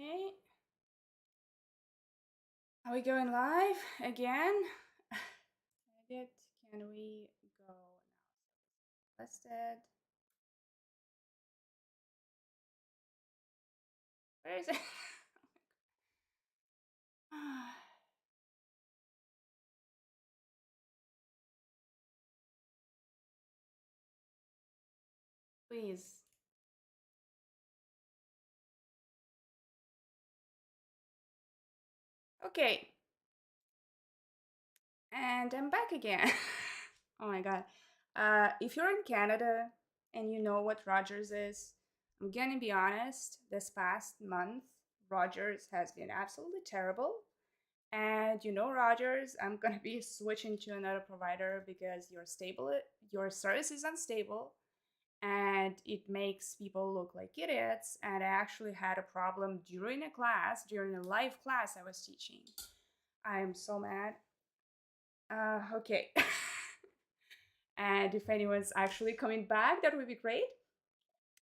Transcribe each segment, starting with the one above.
Okay, are we going live again? Edit. Can we go now? Listed. Where is it? Please. Okay, and I'm back again. Oh my god. If you're in Canada and you know what Rogers is, I'm gonna be honest, this past month, Rogers has been absolutely terrible. And you know, Rogers, I'm gonna be switching to another provider because your service is unstable, and it makes people look like idiots. And I actually had a problem during a live class I was teaching. I am so mad. Okay. And if anyone's actually coming back, that would be great.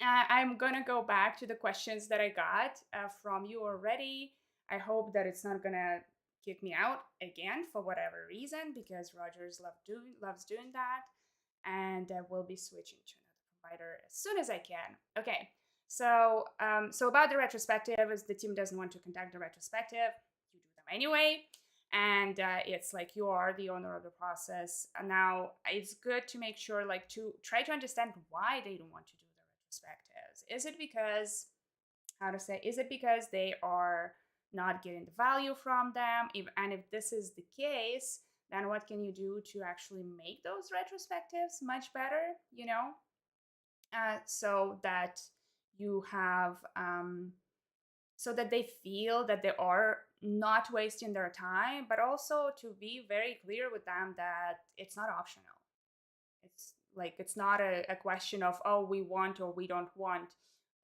I'm gonna go back to the questions that I got from you already. I hope that it's not gonna kick me out again for whatever reason, because Rogers loves doing that, and I will be switching to another provider as soon as I can. Okay, so about the retrospective, is the team doesn't want to conduct the retrospective, you do them anyway, and it's like you are the owner of the process. And now it's good to make sure, like, to try to understand why they don't want to do the retrospectives. Is it because, how to say, is it because they are not getting the value from them? If this is the case, then what can you do to actually make those retrospectives much better, so that you have so that they feel that they are not wasting their time, but also to be very clear with them that it's not optional. It's like, it's not a question of, oh, we want or we don't want,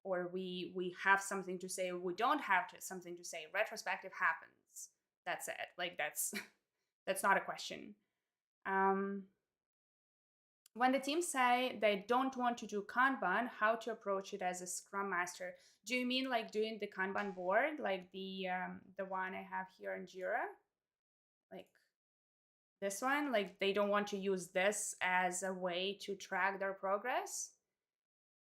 or we have something to say or we don't have something to say. Retrospective happens. That's it. Like, that's that's not a question. Um, when the teams say they don't want to do Kanban, how to approach it as a Scrum Master? Do you mean like doing the Kanban board, like the one I have here in Jira, like this one? Like, they don't want to use this as a way to track their progress?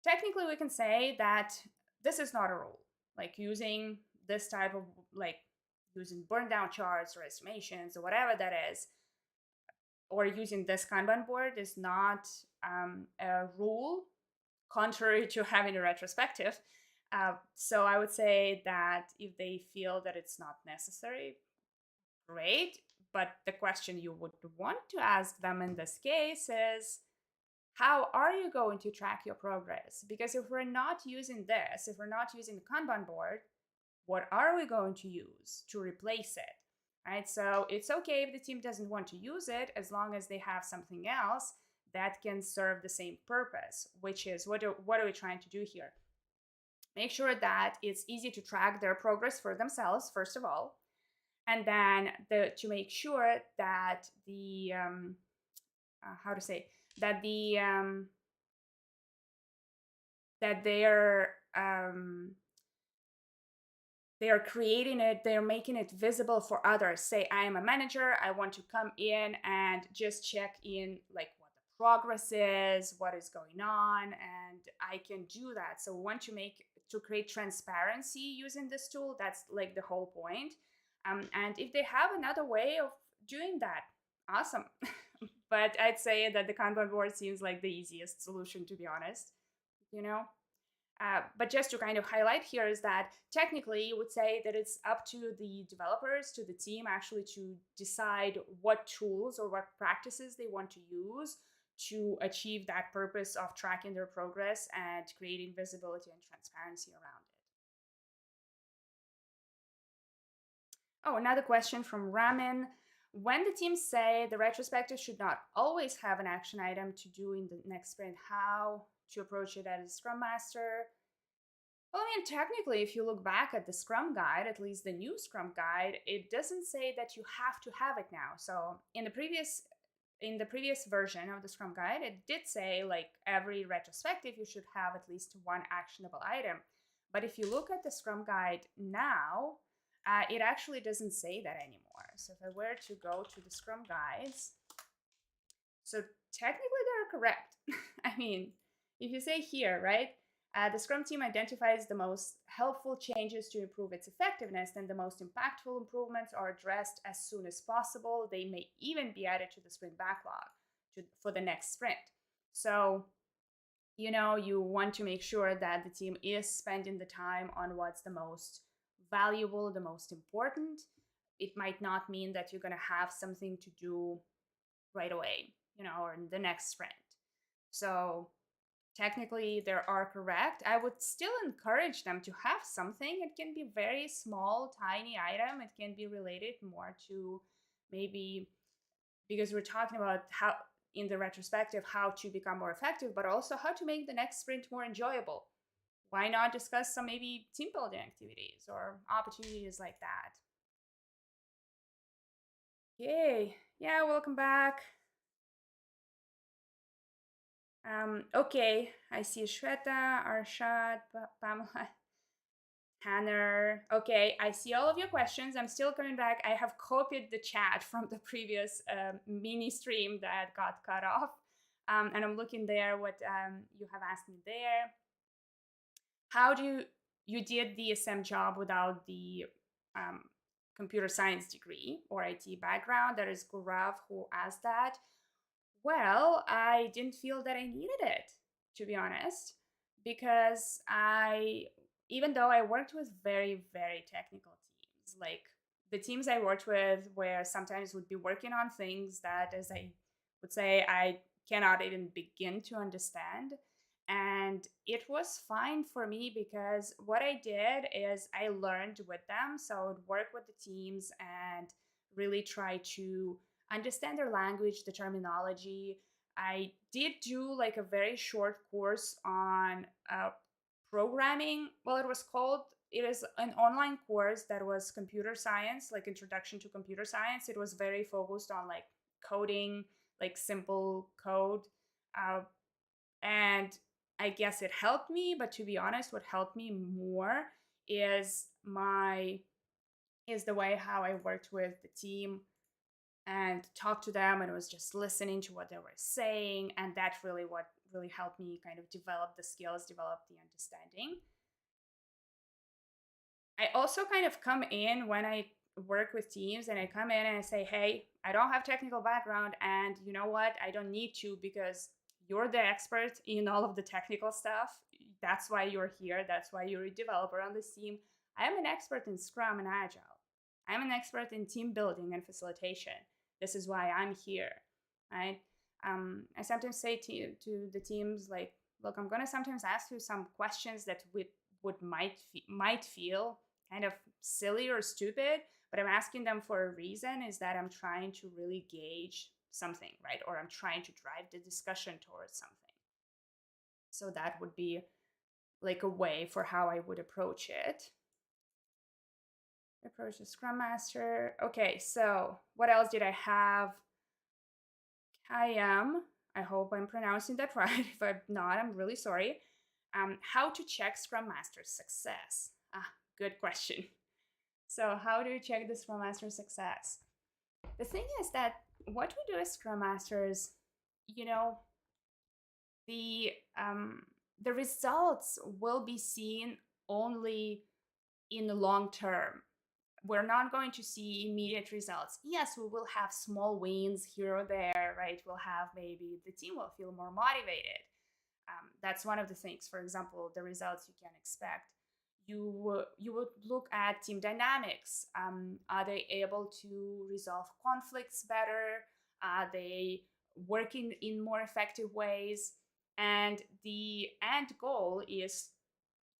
Technically, we can say that this is not a rule. Like, using this type of, like, using burn down charts or estimations or whatever that is, or using this Kanban board is not a rule, contrary to having a retrospective. So I would say that if they feel that it's not necessary, great. But the question you would want to ask them in this case is, how are you going to track your progress? Because if we're not using this, if we're not using the Kanban board, what are we going to use to replace it? Right? So it's okay if the team doesn't want to use it, as long as they have something else that can serve the same purpose, which is, what are we trying to do here? Make sure that it's easy to track their progress for themselves, first of all, and then to make sure that the how to say, that the that they are creating it, they're making it visible for others. Say, I am a manager, I want to come in and just check in, like, what the progress is, what is going on, and I can do that. So we want to create transparency using this tool. That's like the whole point. And if they have another way of doing that, awesome. But I'd say that the Kanban board seems like the easiest solution, to be honest, you know? But just to kind of highlight here is that technically you would say that it's up to the developers, to the team, actually to decide what tools or what practices they want to use to achieve that purpose of tracking their progress and creating visibility and transparency around it. Oh, another question from Ramin. When the teams say the retrospective should not always have an action item to do in the next sprint, how to approach it as a Scrum Master? Well, I mean, technically, if you look back at the Scrum Guide, at least the new Scrum Guide, it doesn't say that you have to have it now. So in the previous version of the Scrum Guide, it did say, like, every retrospective you should have at least one actionable item. But if you look at the Scrum Guide now, it actually doesn't say that anymore. So if I were to go to the Scrum Guides, so technically they're correct. I mean, if you say here, right, the Scrum team identifies the most helpful changes to improve its effectiveness, and the most impactful improvements are addressed as soon as possible. They may even be added to the sprint backlog for the next sprint. So, you want to make sure that the team is spending the time on what's the most valuable, the most important. It might not mean that you're going to have something to do right away, or in the next sprint. So technically they are correct. I would still encourage them to have something. It can be very small, tiny item. It can be related more to maybe, because we're talking about how in the retrospective how to become more effective, but also how to make the next sprint more enjoyable. Why not discuss some maybe team building activities or opportunities like that? Yay. Yeah, welcome back. Okay, I see Shweta, Arshad, Pamela, Tanner. Okay, I see all of your questions. I'm still coming back. I have copied the chat from the previous mini stream that got cut off. And I'm looking there what you have asked me there. How do you did the SM job without the um, computer science degree or IT background? That is Gurav who asked that. Well, I didn't feel that I needed it, to be honest, because even though I worked with very, very technical teams, like the teams I worked with, where sometimes would be working on things that, as I would say, I cannot even begin to understand. And it was fine for me because what I did is I learned with them. So I would work with the teams and really try to understand their language, the terminology. I did do like a very short course on programming. Well, it is an online course that was computer science, like introduction to computer science. It was very focused on like coding, like simple code. Uh, and I guess it helped me, but to be honest, what helped me more is the way how I worked with the team and talked to them, and it was just listening to what they were saying, and that's really what really helped me kind of develop the skills, develop the understanding. I also kind of come in when I work with teams, and I come in and I say, hey, I don't have technical background, and you know what, I don't need to, because you're the expert in all of the technical stuff. That's why you're here, that's why you're a developer on this team. I am an expert in Scrum and Agile. I'm an expert in team building and facilitation. This is why I'm here, right? I sometimes say to the teams, like, look, I'm gonna sometimes ask you some questions that might feel kind of silly or stupid, but I'm asking them for a reason. Is that I'm trying to really gauge something, right? Or I'm trying to drive the discussion towards something. So that would be like a way for how I would approach it. Approach the Scrum Master. Okay, so what else did I have? I hope I'm pronouncing that right. If I'm not, I'm really sorry. How to check Scrum Master's success? Good question. So, how do you check the Scrum Master success? The thing is that what we do as Scrum Masters, you know, the um, the results will be seen only in the long term. We're not going to see immediate results. Yes, we will have small wins here or there, right? We'll have, maybe the team will feel more motivated. That's one of the things. For example, the results you can expect. You would look at team dynamics. Are they able to resolve conflicts better? Are they working in more effective ways? And the end goal is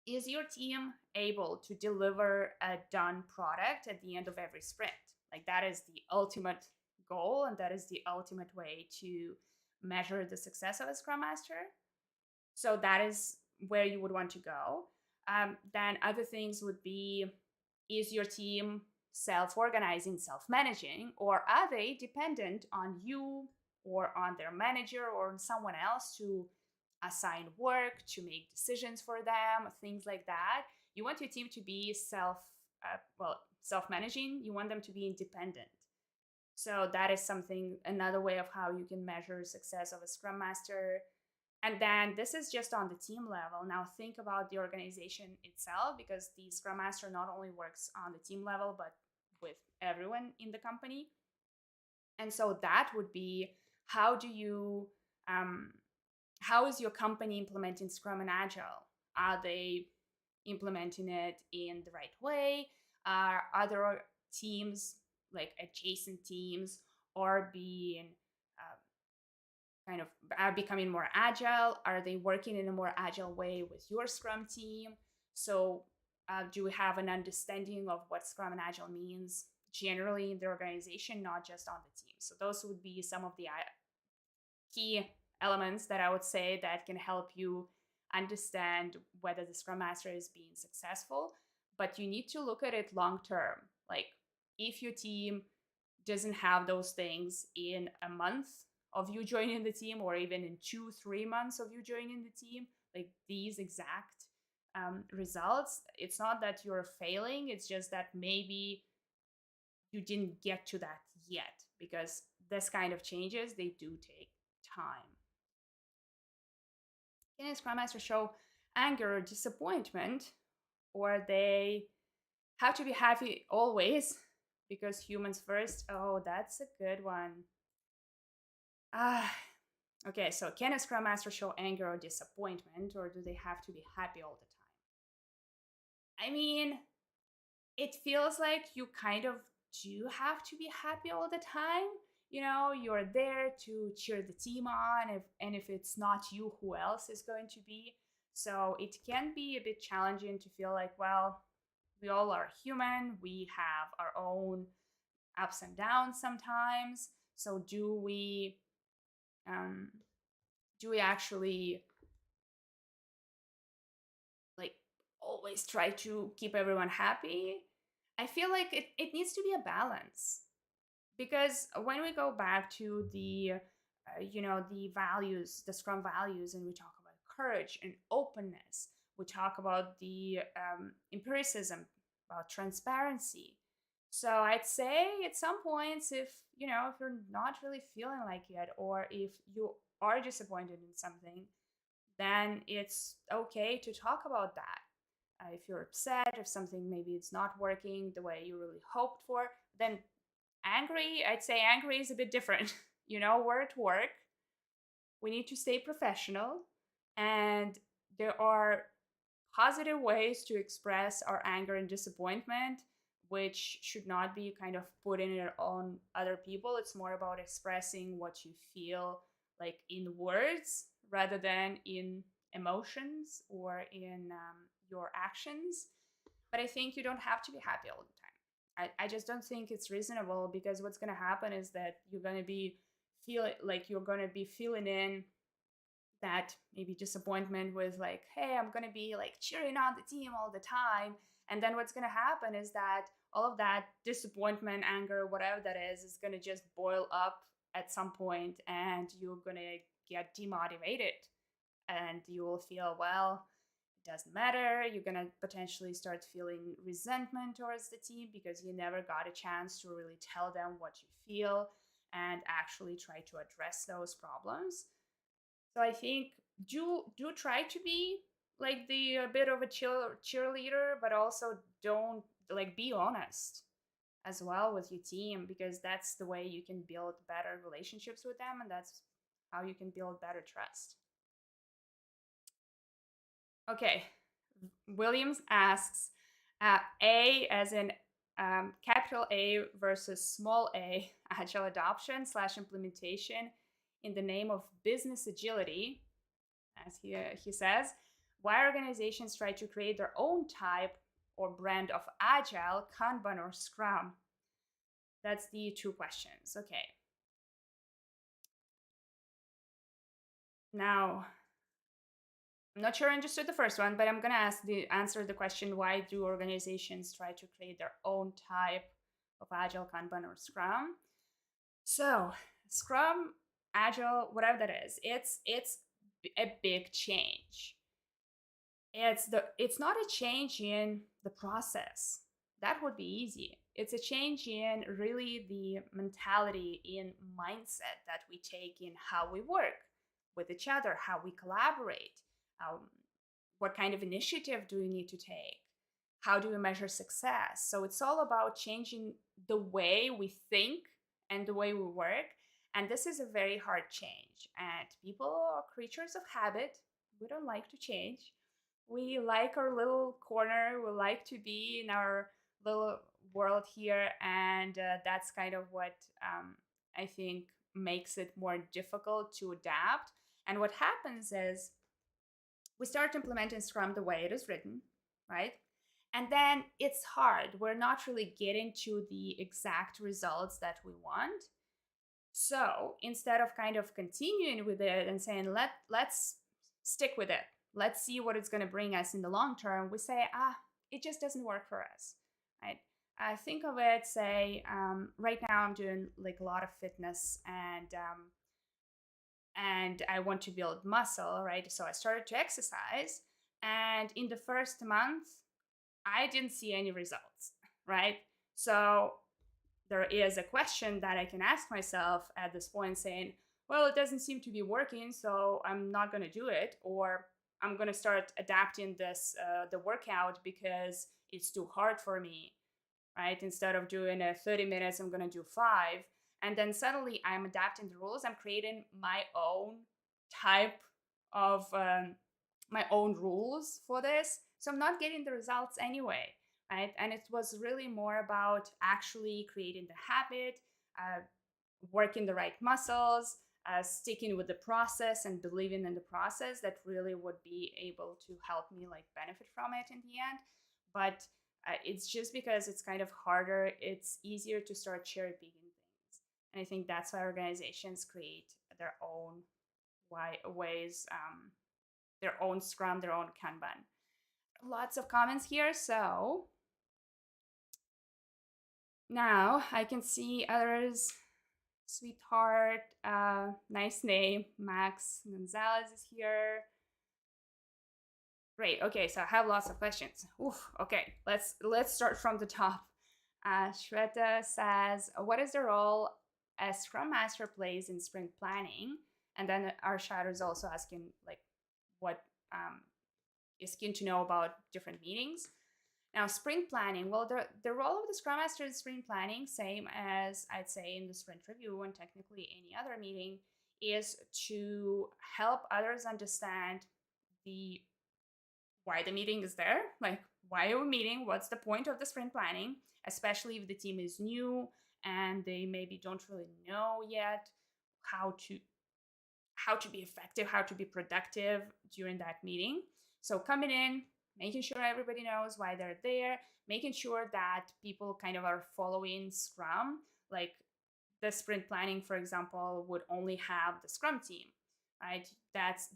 your team able to deliver a done product at the end of every sprint? Like, that is the ultimate goal, and that is the ultimate way to measure the success of a Scrum Master. So that is where you would want to go. Then other things would be, is your team self-organizing, self-managing, or are they dependent on you or on their manager or on someone else to assign work, to make decisions for them, things like that? you want your team to be self-managing. You want them to be independent. So that is something, another way of how you can measure success of a scrum master. And then this is just on the team level. Now think about the organization itself, because the scrum master not only works on the team level, but with everyone in the company. And so that would be, how do you how is your company implementing Scrum and Agile? Are they implementing it in the right way? Are other teams, like adjacent teams, are being kind of are becoming more agile? Are they working in a more agile way with your Scrum team? So, do we have an understanding of what Scrum and Agile means generally in the organization, not just on the team? So, those would be some of the key elements that I would say that can help you understand whether the Scrum Master is being successful. But you need to look at it long term. Like, if your team doesn't have those things in a month of you joining the team, or even in 2-3 months of you joining the team, like these exact results, it's not that you're failing, it's just that maybe you didn't get to that yet, because this kind of changes, they do take time. Can a Scrum Master show anger or disappointment, or they have to be happy always because humans first? Oh, that's a good one. Ah, okay. So, can a Scrum Master show anger or disappointment, or do they have to be happy all the time? I mean, it feels like you kind of do have to be happy all the time. You're there to cheer the team on, and if it's not you, who else is going to be? So it can be a bit challenging to feel like, well, we all are human. We have our own ups and downs sometimes. So um, do we actually, like, always try to keep everyone happy? I feel like it needs to be a balance, because when we go back to the values, the Scrum values, and we talk about courage and openness, we talk about the empiricism, about transparency. So I'd say at some points, if you're not really feeling like it, or if you are disappointed in something, then it's okay to talk about that. If you're upset, if something maybe it's not working the way you really hoped for, then angry, I'd say angry is a bit different. We're at work. We need to stay professional. And there are positive ways to express our anger and disappointment, which should not be kind of putting it on other people. It's more about expressing what you feel, like in words rather than in emotions or in your actions. But I think you don't have to be happy all the time. I just don't think it's reasonable, because what's going to happen is that you're going to be feeling in that maybe disappointment with, like, hey, I'm going to be like cheering on the team all the time. And then what's going to happen is that all of that disappointment, anger, whatever that is going to just boil up at some point, and you're going to get demotivated, and you will feel, well, it doesn't matter. You're going to potentially start feeling resentment towards the team because you never got a chance to really tell them what you feel and actually try to address those problems. So I think, do try to be like the a bit of a cheerleader, but also don't, like, be honest as well with your team, because that's the way you can build better relationships with them, and that's how you can build better trust. Okay, Williams asks, A as in capital A versus small a, agile adoption / implementation in the name of business agility, as he says. Why organizations try to create their own type or brand of agile, Kanban, or Scrum? That's the two questions. Okay. Now, I'm not sure I understood the first one, but I'm going to answer the question, why do organizations try to create their own type of Agile, Kanban, or Scrum? So, Scrum, Agile, whatever that is, it's a big change. It's not a change in the process. That would be easy. It's a change in really the mentality in mindset that we take in how we work with each other, how we collaborate, um, what kind of initiative do we need to take, how do we measure success. So it's all about changing the way we think and the way we work. And this is a very hard change. And people are creatures of habit. We don't like to change. We like our little corner. We like to be in our little world here. And that's kind of what I think makes it more difficult to adapt. And what happens is we start implementing Scrum the way it is written, right? And then it's hard. We're not really getting to the exact results that we want. So instead of kind of continuing with it and saying, let's stick with it, let's see what it's going to bring us in the long term, we say, it just doesn't work for us, right? I think of it, say, right now I'm doing like a lot of fitness and I want to build muscle, right? So I started to exercise. And in the first month, I didn't see any results, right? So there is a question that I can ask myself at this point saying, well, it doesn't seem to be working, so I'm not going to do it. Or I'm going to start adapting the workout because it's too hard for me, right? Instead of doing a 30 minutes, I'm going to do 5. And then suddenly I'm adapting the rules. I'm creating my own type of my own rules for this. So I'm not getting the results anyway, right? And it was really more about actually creating the habit, uh, working the right muscles, sticking with the process and believing in the process that really would be able to help me like benefit from it in the end. But it's just because it's kind of harder. It's easier to start cherry picking things, and I think that's why organizations create their own ways, their own Scrum, their own Kanban. Lots of comments here, so now I can see others. Sweetheart, nice name. Max Gonzalez is here. Great. Okay, so I have lots of questions. Oof. Okay, let's start from the top. Shweta says, "What is the role a Scrum Master plays in sprint planning?" And then our shadow is also asking, like, what is keen to know about different meetings. Now, sprint planning. Well, the role of the Scrum Master in sprint planning, same as I'd say in the sprint review and technically any other meeting, is to help others understand the why the meeting is there, like why are we meeting, what's the point of the sprint planning, especially if the team is new and they maybe don't really know yet how to be effective, how to be productive during that meeting. So coming in, making sure everybody knows why they're there, making sure that people kind of are following Scrum. Like the sprint planning, for example, would only have the Scrum team, right?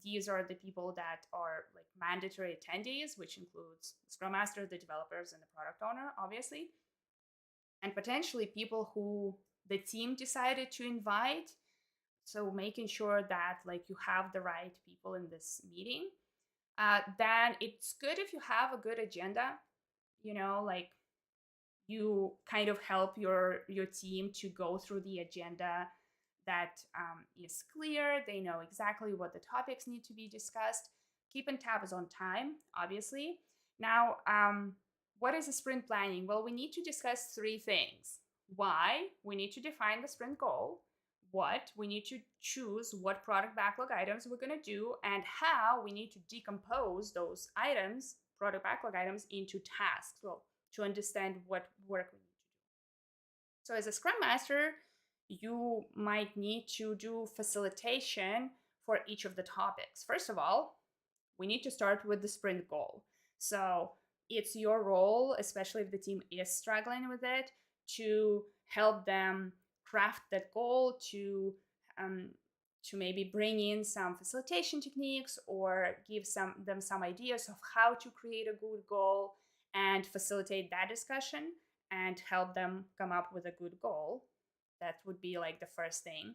These are the people that are like mandatory attendees, which includes the Scrum Master, the developers, and the product owner, obviously, and potentially people who the team decided to invite. So making sure that like you have the right people in this meeting. Then it's good if you have a good agenda, like you kind of help your team to go through the agenda that is clear. They know exactly what the topics need to be discussed. Keeping tabs on time, obviously. Now, what is a sprint planning? Well, we need to discuss 3 things. Why? We need to define the sprint goal. What? We need to choose what product backlog items we're going to do, and how we need to decompose those items, product backlog items, into tasks. Well, to understand what work we need to do. So as a Scrum Master, you might need to do facilitation for each of the topics. First of all, we need to start with the sprint goal. So it's your role, especially if the team is struggling with it, to help them craft that goal, to maybe bring in some facilitation techniques or give them some ideas of how to create a good goal and facilitate that discussion and help them come up with a good goal. That would be like the first thing.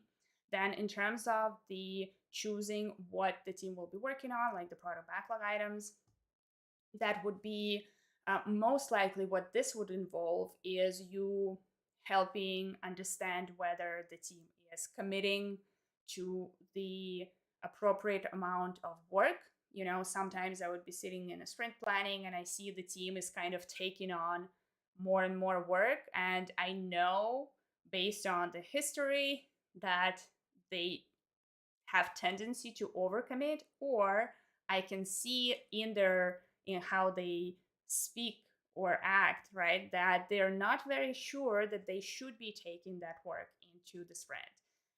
Then in terms of the choosing what the team will be working on, like the product backlog items, that would be most likely what this would involve is you helping understand whether the team is committing to the appropriate amount of work. You know, sometimes I would be sitting in a sprint planning and I see the team is kind of taking on more and more work. And I know based on the history that they have tendency to overcommit, or I can see in their in how they speak or act, right, that they're not very sure that they should be taking that work into the sprint.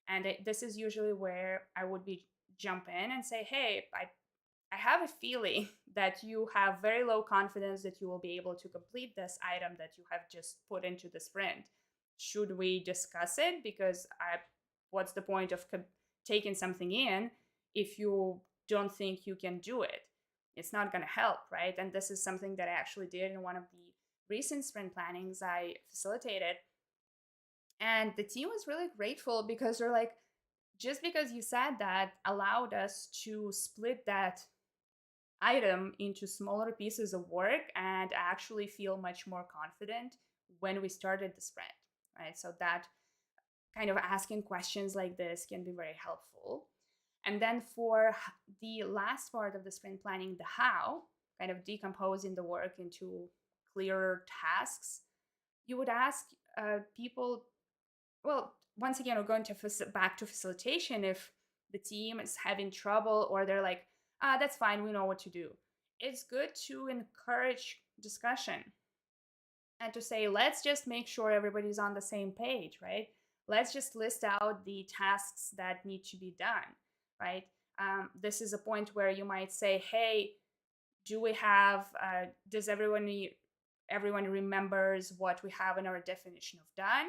And this is usually where I would be jump in and say, hey, I have a feeling that you have very low confidence that you will be able to complete this item that you have just put into the sprint. Should we discuss it? Because what's the point of taking something in if you don't think you can do it? It's not going to help, right? And this is something that I actually did in one of the recent sprint plannings I facilitated. And the team was really grateful because they're like, just because you said that allowed us to split that item into smaller pieces of work and actually feel much more confident when we started the sprint, right? So that kind of asking questions like this can be very helpful. And then for the last part of the sprint planning, the how, kind of decomposing the work into clearer tasks, you would ask people, well, once again, we're going to back to facilitation. If the team is having trouble or they're like, that's fine, we know what to do, it's good to encourage discussion and to say, let's just make sure everybody's on the same page, right? Let's just list out the tasks that need to be done, right? This is a point where you might say, hey, do we have, does everyone remembers what we have in our definition of done?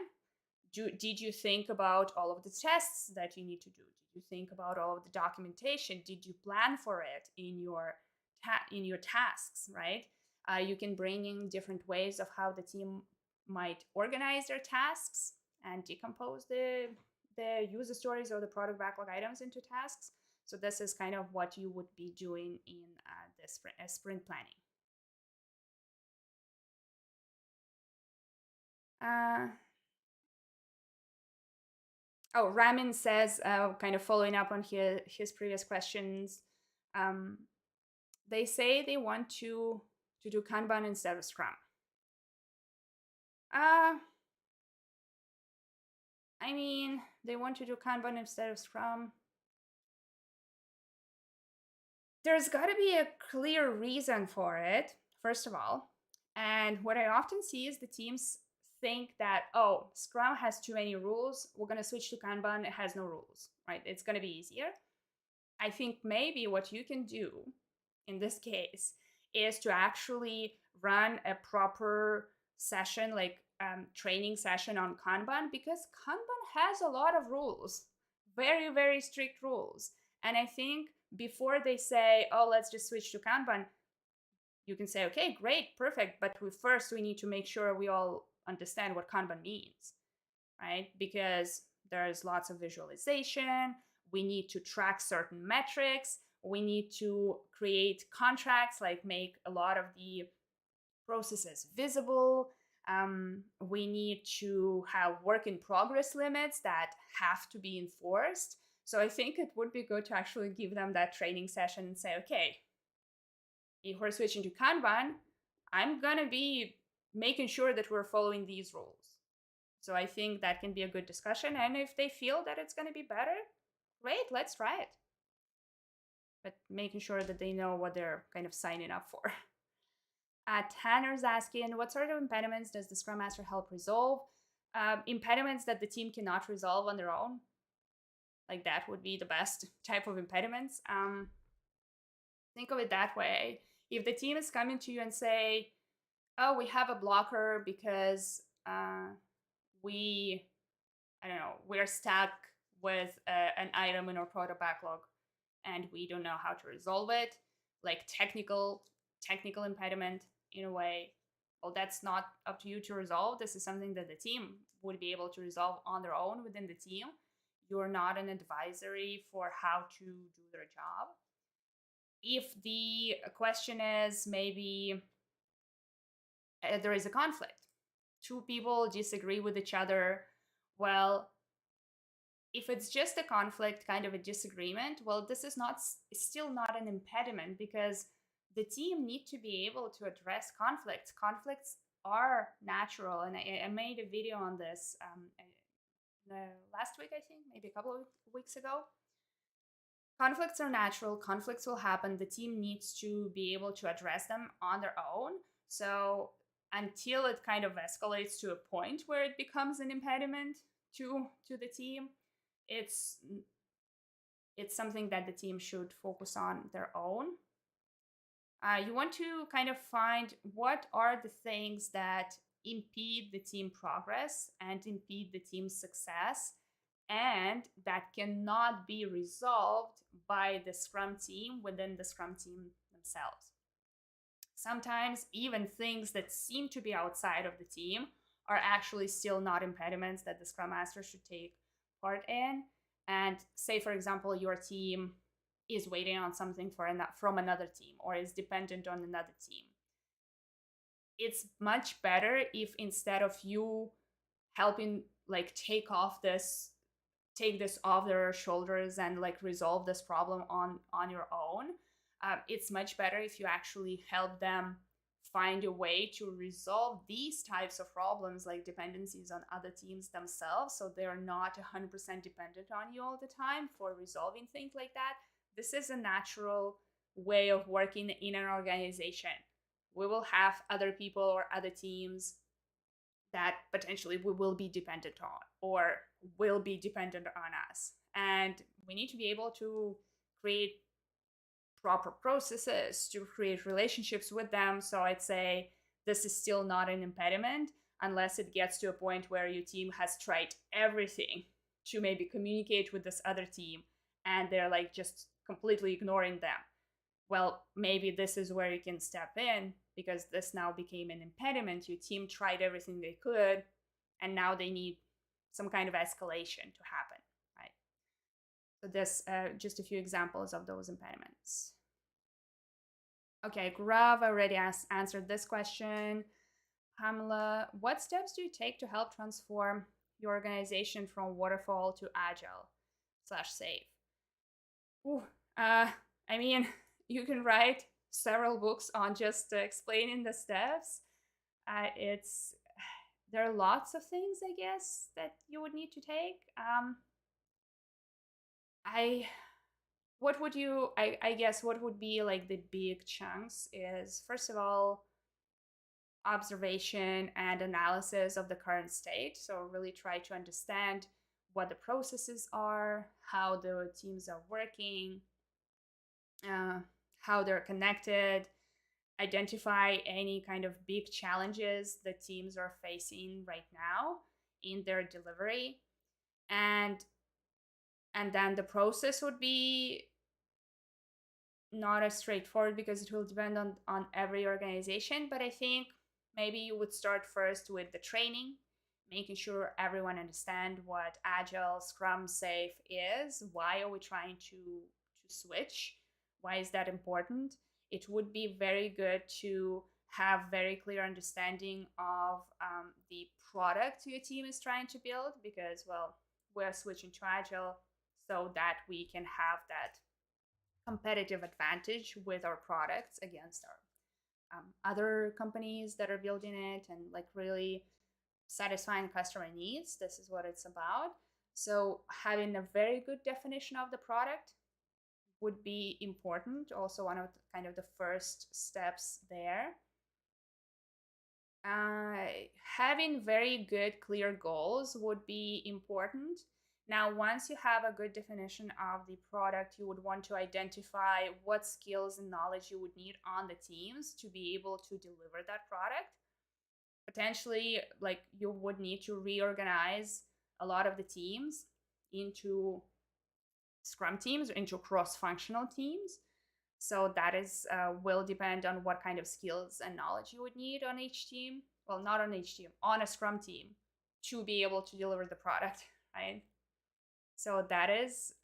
Did you think about all of the tests that you need to do? Did you think about all of the documentation? Did you plan for it in your tasks, right? You can bring in different ways of how the team might organize their tasks and decompose the user stories or the product backlog items into tasks. So this is kind of what you would be doing in the sprint planning. Uh, oh, Ramin says, kind of following up on his previous questions, um, they say they want to do Kanban instead of Scrum. Uh, I mean, they want to do Kanban instead of Scrum. There's got to be a clear reason for it, first of all. And what I often see is the teams think that, oh, Scrum has too many rules. We're going to switch to Kanban. It has no rules, right? It's going to be easier. I think maybe what you can do in this case is to actually run a proper session, like training session on Kanban, because Kanban has a lot of rules, very, very strict rules. And I think before they say, oh, let's just switch to Kanban, you can say, okay, great, perfect. But first, we need to make sure we all understand what Kanban means, right? Because there's lots of visualization. We need to track certain metrics. We need to create contracts, like make a lot of the processes visible. We need to have work in progress limits that have to be enforced. So I think it would be good to actually give them that training session and say, okay, if we're switching to Kanban, I'm going to be making sure that we're following these rules. So I think that can be a good discussion. And if they feel that it's going to be better, great, let's try it. But making sure that they know what they're kind of signing up for. Tanner's asking, what sort of impediments does the Scrum Master help resolve? Impediments that the team cannot resolve on their own. Like that would be the best type of impediments. Think of it that way. If the team is coming to you and say, oh, we have a blocker because I don't know, we're stuck with an item in our product backlog and we don't know how to resolve it, like technical impediment in a way. Well, that's not up to you to resolve. This is something that the team would be able to resolve on their own within the team. You're not an advisory for how to do their job. If the question is maybe there is a conflict, two people disagree with each other, well, if it's just a conflict, kind of a disagreement, well, this is not still not an impediment, because the team need to be able to address conflicts. Conflicts are natural, and I made a video on this last week, I think, maybe a couple of weeks ago. Conflicts are natural, conflicts will happen. The team needs to be able to address them on their own. So until it kind of escalates to a point where it becomes an impediment to the team, it's it's something that the team should focus on their own. You want to kind of find what are the things that impede the team progress and impede the team's success, and that cannot be resolved by the Scrum team within the Scrum team themselves. Sometimes even things that seem to be outside of the team are actually still not impediments that the Scrum Master should take part in. And say, for example, your team is waiting on something from another team, or is dependent on another team. It's much better if, instead of you helping like take this off their shoulders and like resolve this problem on your own, it's much better if you actually help them find a way to resolve these types of problems, like dependencies on other teams themselves, so they're not 100% dependent on you all the time for resolving things like that. This is a natural way of working in an organization. We will have other people or other teams that potentially we will be dependent on, or will be dependent on us. And we need to be able to create proper processes to create relationships with them. So I'd say this is still not an impediment unless it gets to a point where your team has tried everything to maybe communicate with this other team and they're like just completely ignoring them. Well, maybe this is where you can step in, because this now became an impediment. Your team tried everything they could, and now they need some kind of escalation to happen, right? So this just a few examples of those impediments. Okay, Grav already answered this question. Pamela, what steps do you take to help transform your organization from waterfall to agile/safe? Ooh, I mean, you can write several books on just explaining the steps. It's There are lots of things, I guess, that you would need to take. I what would you I guess what would be like the big chunks is, first of all, observation and analysis of the current state. So really try to understand what the processes are, how the teams are working, how they're connected, identify any kind of big challenges the teams are facing right now in their delivery. And then the process would be not as straightforward, because it will depend on every organization. But I think maybe you would start first with the training, making sure everyone understand what Agile, Scrum, Safe is. Why are we trying to switch? Why is that important? It would be very good to have very clear understanding of the product your team is trying to build, because, well, we're switching to Agile so that we can have that competitive advantage with our products against our other companies that are building it, and like really satisfying customer needs. This is what it's about. So having a very good definition of the product would be important. Also, one of the, kind of the first steps there. Having very good, clear goals would be important. Now, once you have a good definition of the product, you would want to identify what skills and knowledge you would need on the teams to be able to deliver that product. Potentially, like, you would need to reorganize a lot of the teams into Scrum teams or into cross-functional teams. So that is will depend on what kind of skills and knowledge you would need on each team. Well, not on each team, on a Scrum team, to be able to deliver the product, right? So that is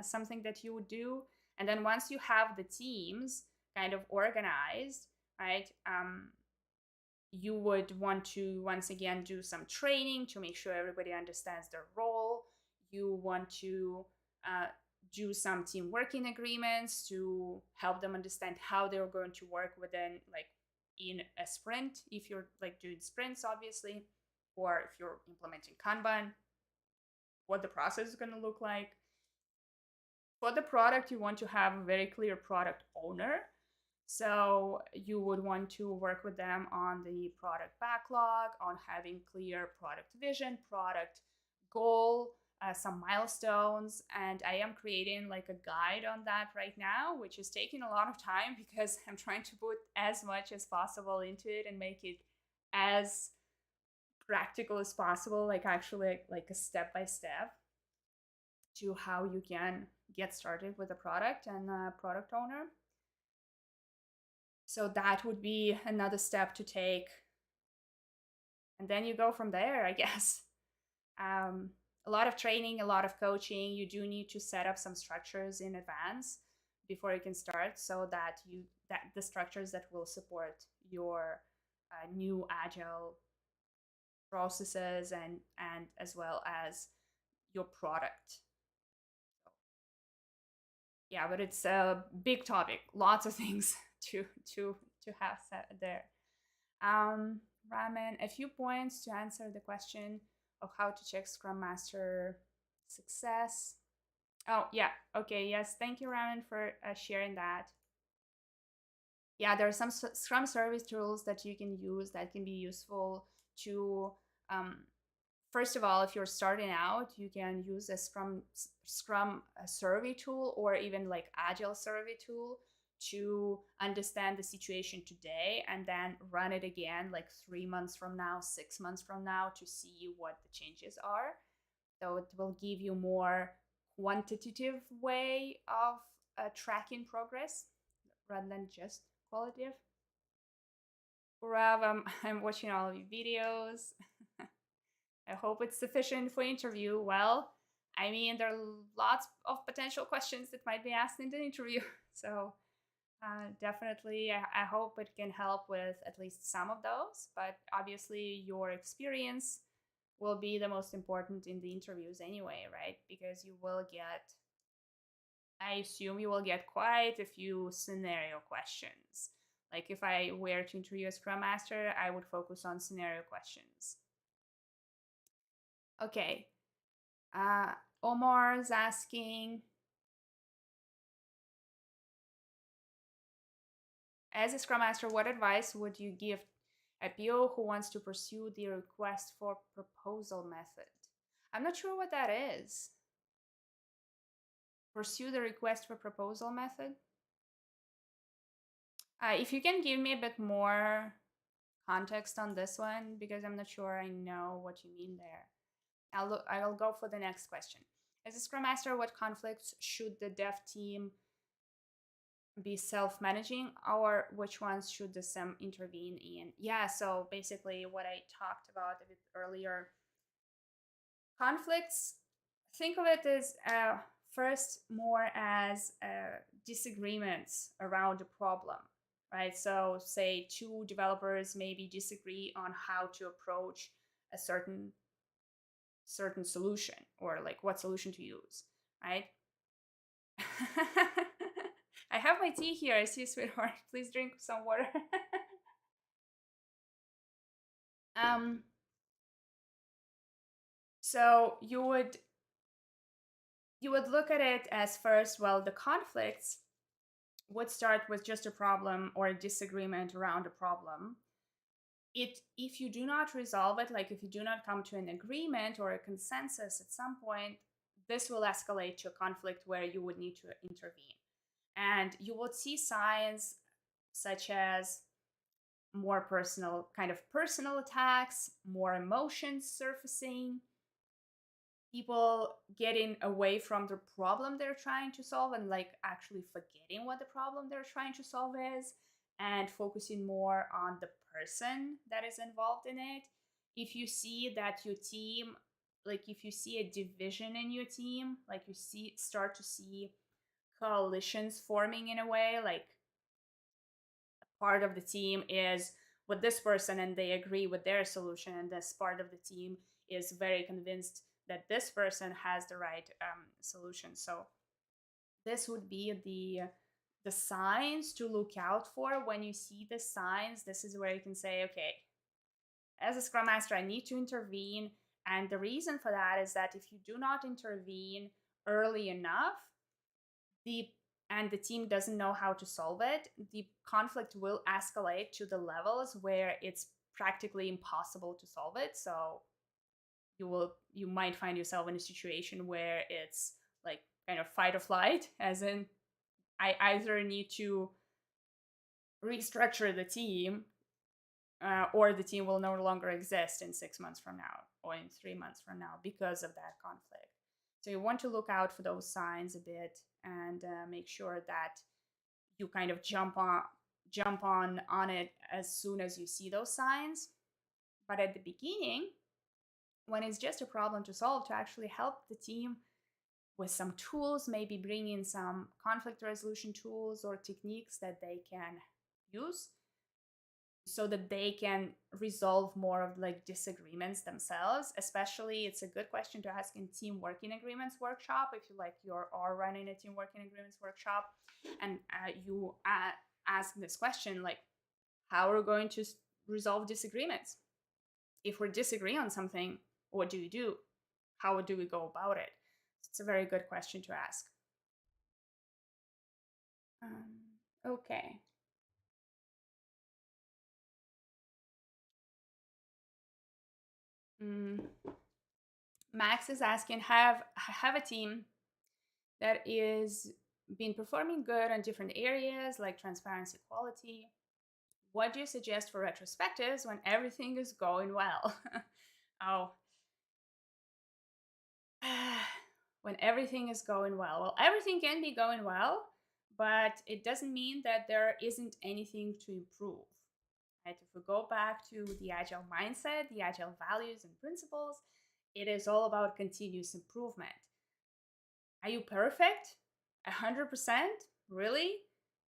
something that you would do. And then once you have the teams kind of organized, right, you would want to once again do some training to make sure everybody understands their role. You want to uh, do some team working agreements to help them understand how they're going to work within, like, in a sprint, if you're like doing sprints, obviously, or if you're implementing Kanban, what the process is going to look like. For the product, you want to have a very clear product owner. So you would want to work with them on the product backlog, on having clear product vision, product goal, some milestones. And I am creating like a guide on that right now, which is taking a lot of time because I'm trying to put as much as possible into it and make it as practical as possible, like actually like a step by step to how you can get started with a product and a product owner. So that would be another step to take. And then you go from there, I guess. A lot of training, a lot of coaching. You do need to set up some structures in advance before you can start, so that the structures that will support your new agile processes and as well as your product. Yeah, but it's a big topic. Lots of things to have set there. Ramen, a few points to answer the question of how to check Scrum Master success. Oh, yeah. Okay. Yes. Thank you, Ramen, for sharing that. Yeah, there are some Scrum service tools that you can use that can be useful to first of all, if you're starting out, you can use a Scrum survey tool, or even like Agile survey tool, to understand the situation today and then run it again like 3 months from now, 6 months from now, to see what the changes are. So it will give you more quantitative way of tracking progress rather than just qualitative. Gaurav, I'm watching all of your videos. I hope it's sufficient for interview. Well, I mean, there are lots of potential questions that might be asked in the interview. So definitely, I hope it can help with at least some of those. But obviously, your experience will be the most important in the interviews anyway, right? Because you will get, I assume you will get quite a few scenario questions. Like if I were to interview a Scrum Master, I would focus on scenario questions. Okay. Uh, Omar's asking, as a Scrum Master, what advice would you give a PO who wants to pursue the request for proposal method? I'm not sure what that is. Pursue the request for proposal method? If you can give me a bit more context on this one, because I'm not sure I know what you mean there. I'll go for the next question. As a Scrum Master, what conflicts should the dev team be self-managing, or which ones should the SIM intervene in? Yeah, so basically what I talked about a bit earlier. Conflicts, think of it as first more as disagreements around a problem, right? So say two developers maybe disagree on how to approach a certain solution, or like what solution to use, right? I have my tea here. I see, sweetheart. Please drink some water. um, so you would look at it as, first, well, the conflicts would start with just a problem or a disagreement around a problem. If you do not resolve it, like if you do not come to an agreement or a consensus at some point, this will escalate to a conflict where you would need to intervene. And you would see signs such as more personal attacks, more emotions surfacing, people getting away from the problem they're trying to solve and like actually forgetting what the problem they're trying to solve is, and focusing more on the person that is involved in it. If you see that your team, like if you see a division in your team, like you start to see coalitions forming in a way, like part of the team is with this person and they agree with their solution, and this part of the team is very convinced that this person has the right solution. So this would be the signs to look out for. When you see the signs, this is where you can say, okay, as a scrum master, I need to intervene. And the reason for that is that if you do not intervene early enough, the and the team doesn't know how to solve it, the conflict will escalate to the levels where it's practically impossible to solve it. So you might find yourself in a situation where it's like kind of fight or flight, as in I either need to restructure the team, or the team will no longer exist in 6 months from now or in 3 months from now because of that conflict. So you want to look out for those signs a bit and make sure that you kind of jump on it as soon as you see those signs. But at the beginning, when it's just a problem to solve, to actually help the team with some tools, maybe bring in some conflict resolution tools or techniques that they can use so that they can resolve more of like disagreements themselves. Especially, it's a good question to ask in team working agreements workshop, if you are running a team working agreements workshop and you ask this question, like, how are we going to resolve disagreements? If we disagree on something, what do we do? How do we go about it? It's a very good question to ask. Okay. Mm. Max is asking, have a team that is been performing good on different areas like transparency, quality. What do you suggest for retrospectives when everything is going well? Oh, when everything is going well. Well, everything can be going well, but it doesn't mean that there isn't anything to improve. Right? If we go back to the agile mindset, the agile values and principles, it is all about continuous improvement. Are you perfect? 100%? Really?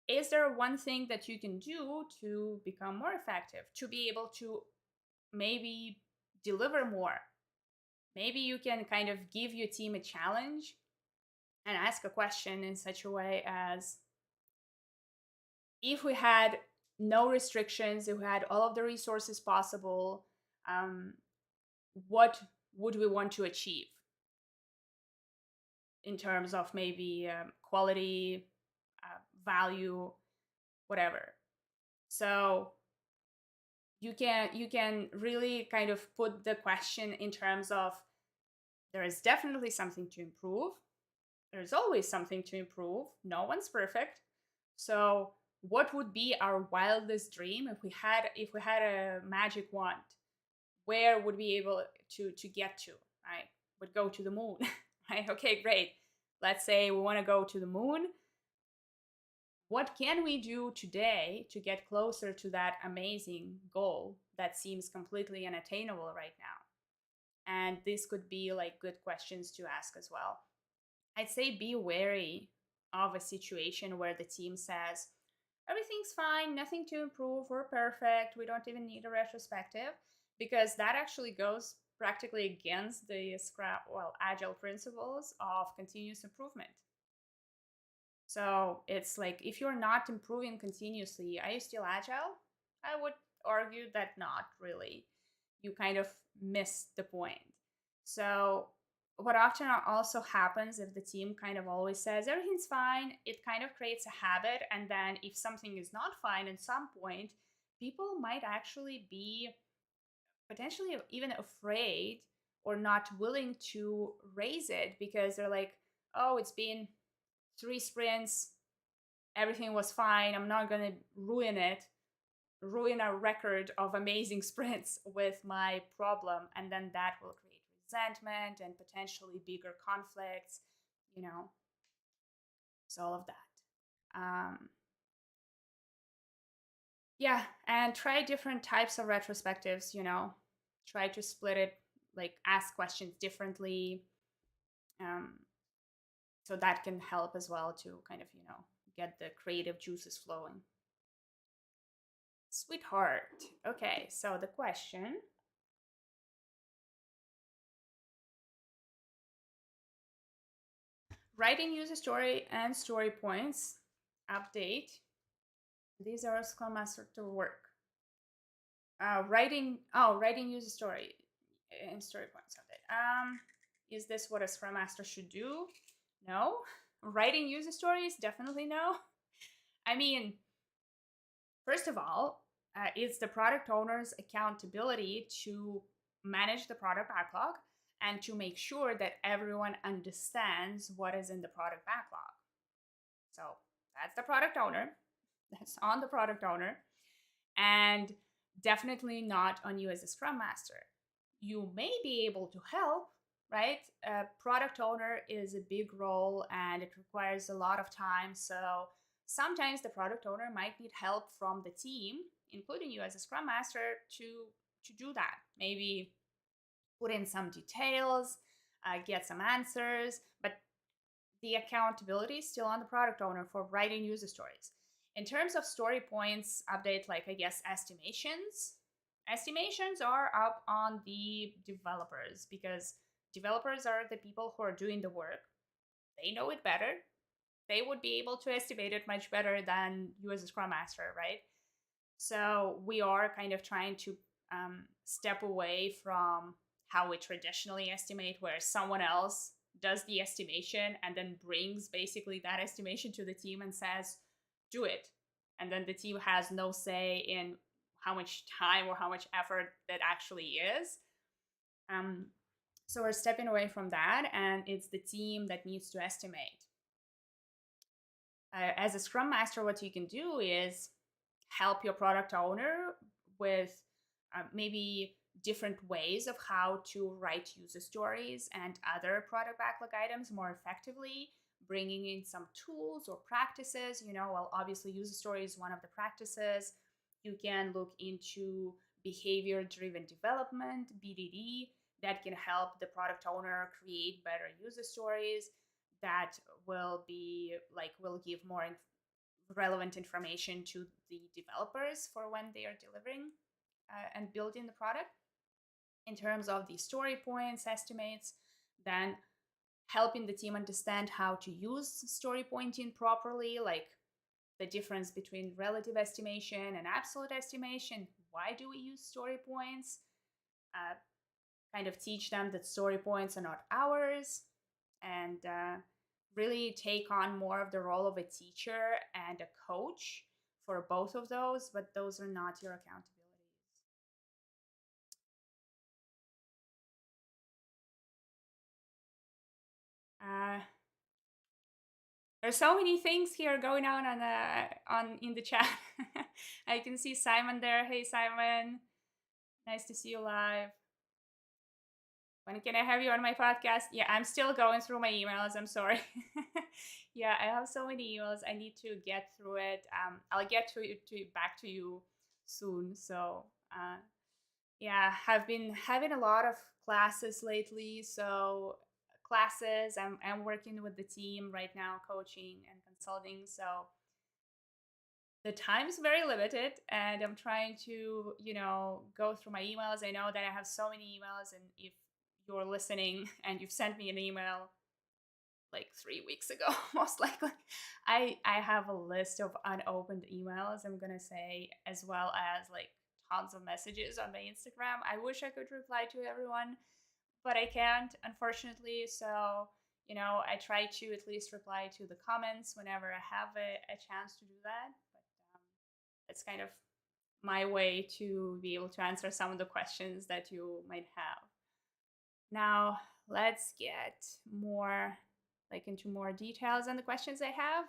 Is there one thing that you can do to become more effective, to be able to maybe deliver more? Maybe you can kind of give your team a challenge and ask a question in such a way as, if we had no restrictions, if we had all of the resources possible, what would we want to achieve in terms of maybe quality, value, whatever? So you can really kind of put the question in terms of, there is definitely something to improve. There's always something to improve. No one's perfect. So what would be our wildest dream if we had a magic wand? Where would we be able to get to? Right? Would go to the moon. Right? Okay, great. Let's say we want to go to the moon. What can we do today to get closer to that amazing goal that seems completely unattainable right now? And this could be like good questions to ask as well. I'd say be wary of a situation where the team says, everything's fine, nothing to improve, we're perfect, we don't even need a retrospective, because that actually goes practically against the agile principles of continuous improvement. So it's like, if you're not improving continuously, are you still agile? I would argue that not really. You kind of miss the point. So what often also happens, if the team kind of always says everything's fine, it kind of creates a habit. And then if something is not fine at some point, people might actually be potentially even afraid or not willing to raise it, because they're like, oh, it's been 3 sprints, everything was fine, I'm not going to ruin a record of amazing sprints with my problem. And then that will create resentment and potentially bigger conflicts, you know. So all of that. Yeah, and try different types of retrospectives, try to split it, like ask questions differently. So that can help as well to kind of, get the creative juices flowing. Sweetheart. Okay, so the question: writing user story and story points. Update. These are Scrum Master to work. Writing user story and story points update. Is this what a Scrum Master should do? No. Writing user stories? Definitely no. I mean, first of all, it's the product owner's accountability to manage the product backlog and to make sure that everyone understands what is in the product backlog. So that's the product owner. That's on the product owner. And definitely not on you as a Scrum Master. You may be able to help, right? A product owner is a big role and it requires a lot of time. So sometimes the product owner might need help from the team, including you as a Scrum Master, to do that. Maybe put in some details, get some answers, but the accountability is still on the product owner for writing user stories. In terms of story points update, like I guess estimations are up on the developers because developers are the people who are doing the work. They know it better. They would be able to estimate it much better than you as a Scrum Master, right? So we are kind of trying to step away from how we traditionally estimate, where someone else does the estimation and then brings basically that estimation to the team and says, do it. And then the team has no say in how much time or how much effort that actually is. Um, so we're stepping away from that, and it's the team that needs to estimate. As a Scrum Master, what you can do is help your product owner with maybe different ways of how to write user stories and other product backlog items more effectively, bringing in some tools or practices. Well, obviously, user story is one of the practices. You can look into behavior driven development, BDD, that can help the product owner create better user stories that will give more relevant information to the developers for when they are delivering and building the product. In terms of the story points, estimates, then helping the team understand how to use story pointing properly, like the difference between relative estimation and absolute estimation. Why do we use story points? Kind of teach them that story points are not ours, and really take on more of the role of a teacher and a coach for both of those, but those are not your accountabilities. Uh, there's so many things here going on in the chat. I can see Simon there. Hey, Simon, nice to see you live. When can I have you on my podcast? Yeah, I'm still going through my emails. I'm sorry. Yeah, I have so many emails. I need to get through it. I'll get back to you soon. So yeah, have been having a lot of classes lately. So classes, I'm working with the team right now, coaching and consulting. So the time's very limited, and I'm trying to, go through my emails. I know that I have so many emails, and if you're listening and you've sent me an email like 3 weeks ago, most likely, I have a list of unopened emails, I'm gonna say, as well as like tons of messages on my Instagram. I wish I could reply to everyone, but I can't, unfortunately. So, I try to at least reply to the comments whenever I have a chance to do that. But it's kind of my way to be able to answer some of the questions that you might have. Now, let's get more into more details on the questions I have.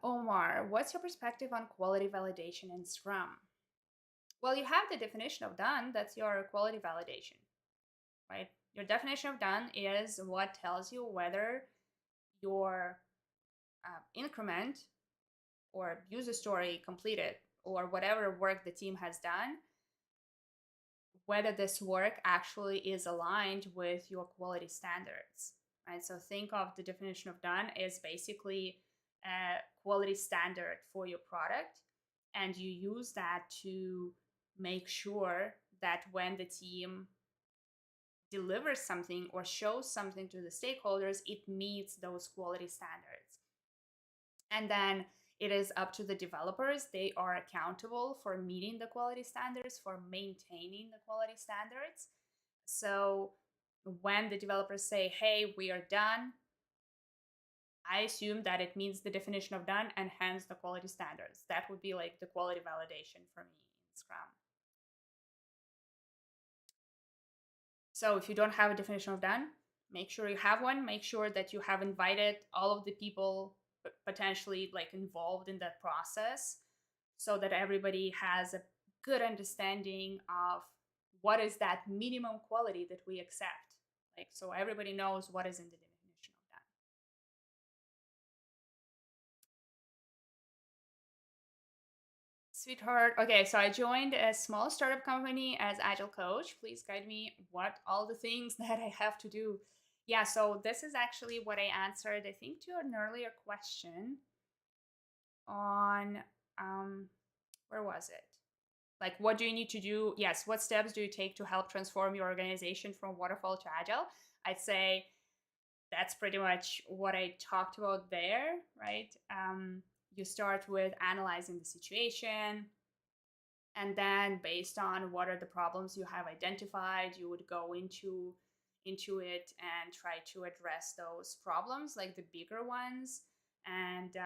Omar, what's your perspective on quality validation in Scrum? Well, you have the definition of done. That's your quality validation, right? Your definition of done is what tells you whether your increment or user story completed or whatever work the team has done whether this work actually is aligned with your quality standards, right? So think of the definition of done as basically a quality standard for your product, and you use that to make sure that when the team delivers something or shows something to the stakeholders, it meets those quality standards. And then it is up to the developers. They are accountable for meeting the quality standards, for maintaining the quality standards. So when the developers say, hey, we are done, I assume that it means the definition of done and hence the quality standards. That would be like the quality validation for me in Scrum. So if you don't have a definition of done, make sure you have one. Make sure that you have invited all of the people potentially like involved in that process, so that everybody has a good understanding of what is that minimum quality that we accept. Like, so everybody knows what is in the definition of done. Sweetheart. Okay, so I joined a small startup company as agile coach. Please guide me what all the things that I have to do. Yeah, so this is actually what I answered, I think, to an earlier question on where was it? Like, what do you need to do? Yes, what steps do you take to help transform your organization from waterfall to agile? I'd say that's pretty much what I talked about there, right? You start with analyzing the situation, and then based on what are the problems you have identified, you would go into it and try to address those problems, like the bigger ones. And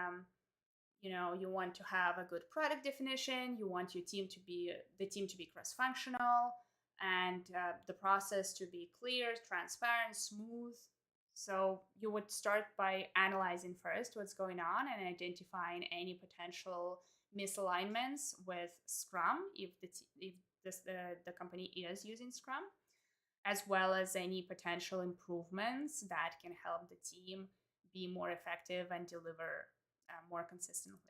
you want to have a good product definition. You want your team to be the team to be cross-functional, and the process to be clear, transparent, smooth. So you would start by analyzing first what's going on and identifying any potential misalignments with Scrum, if the company is using Scrum, as well as any potential improvements that can help the team be more effective and deliver more consistently.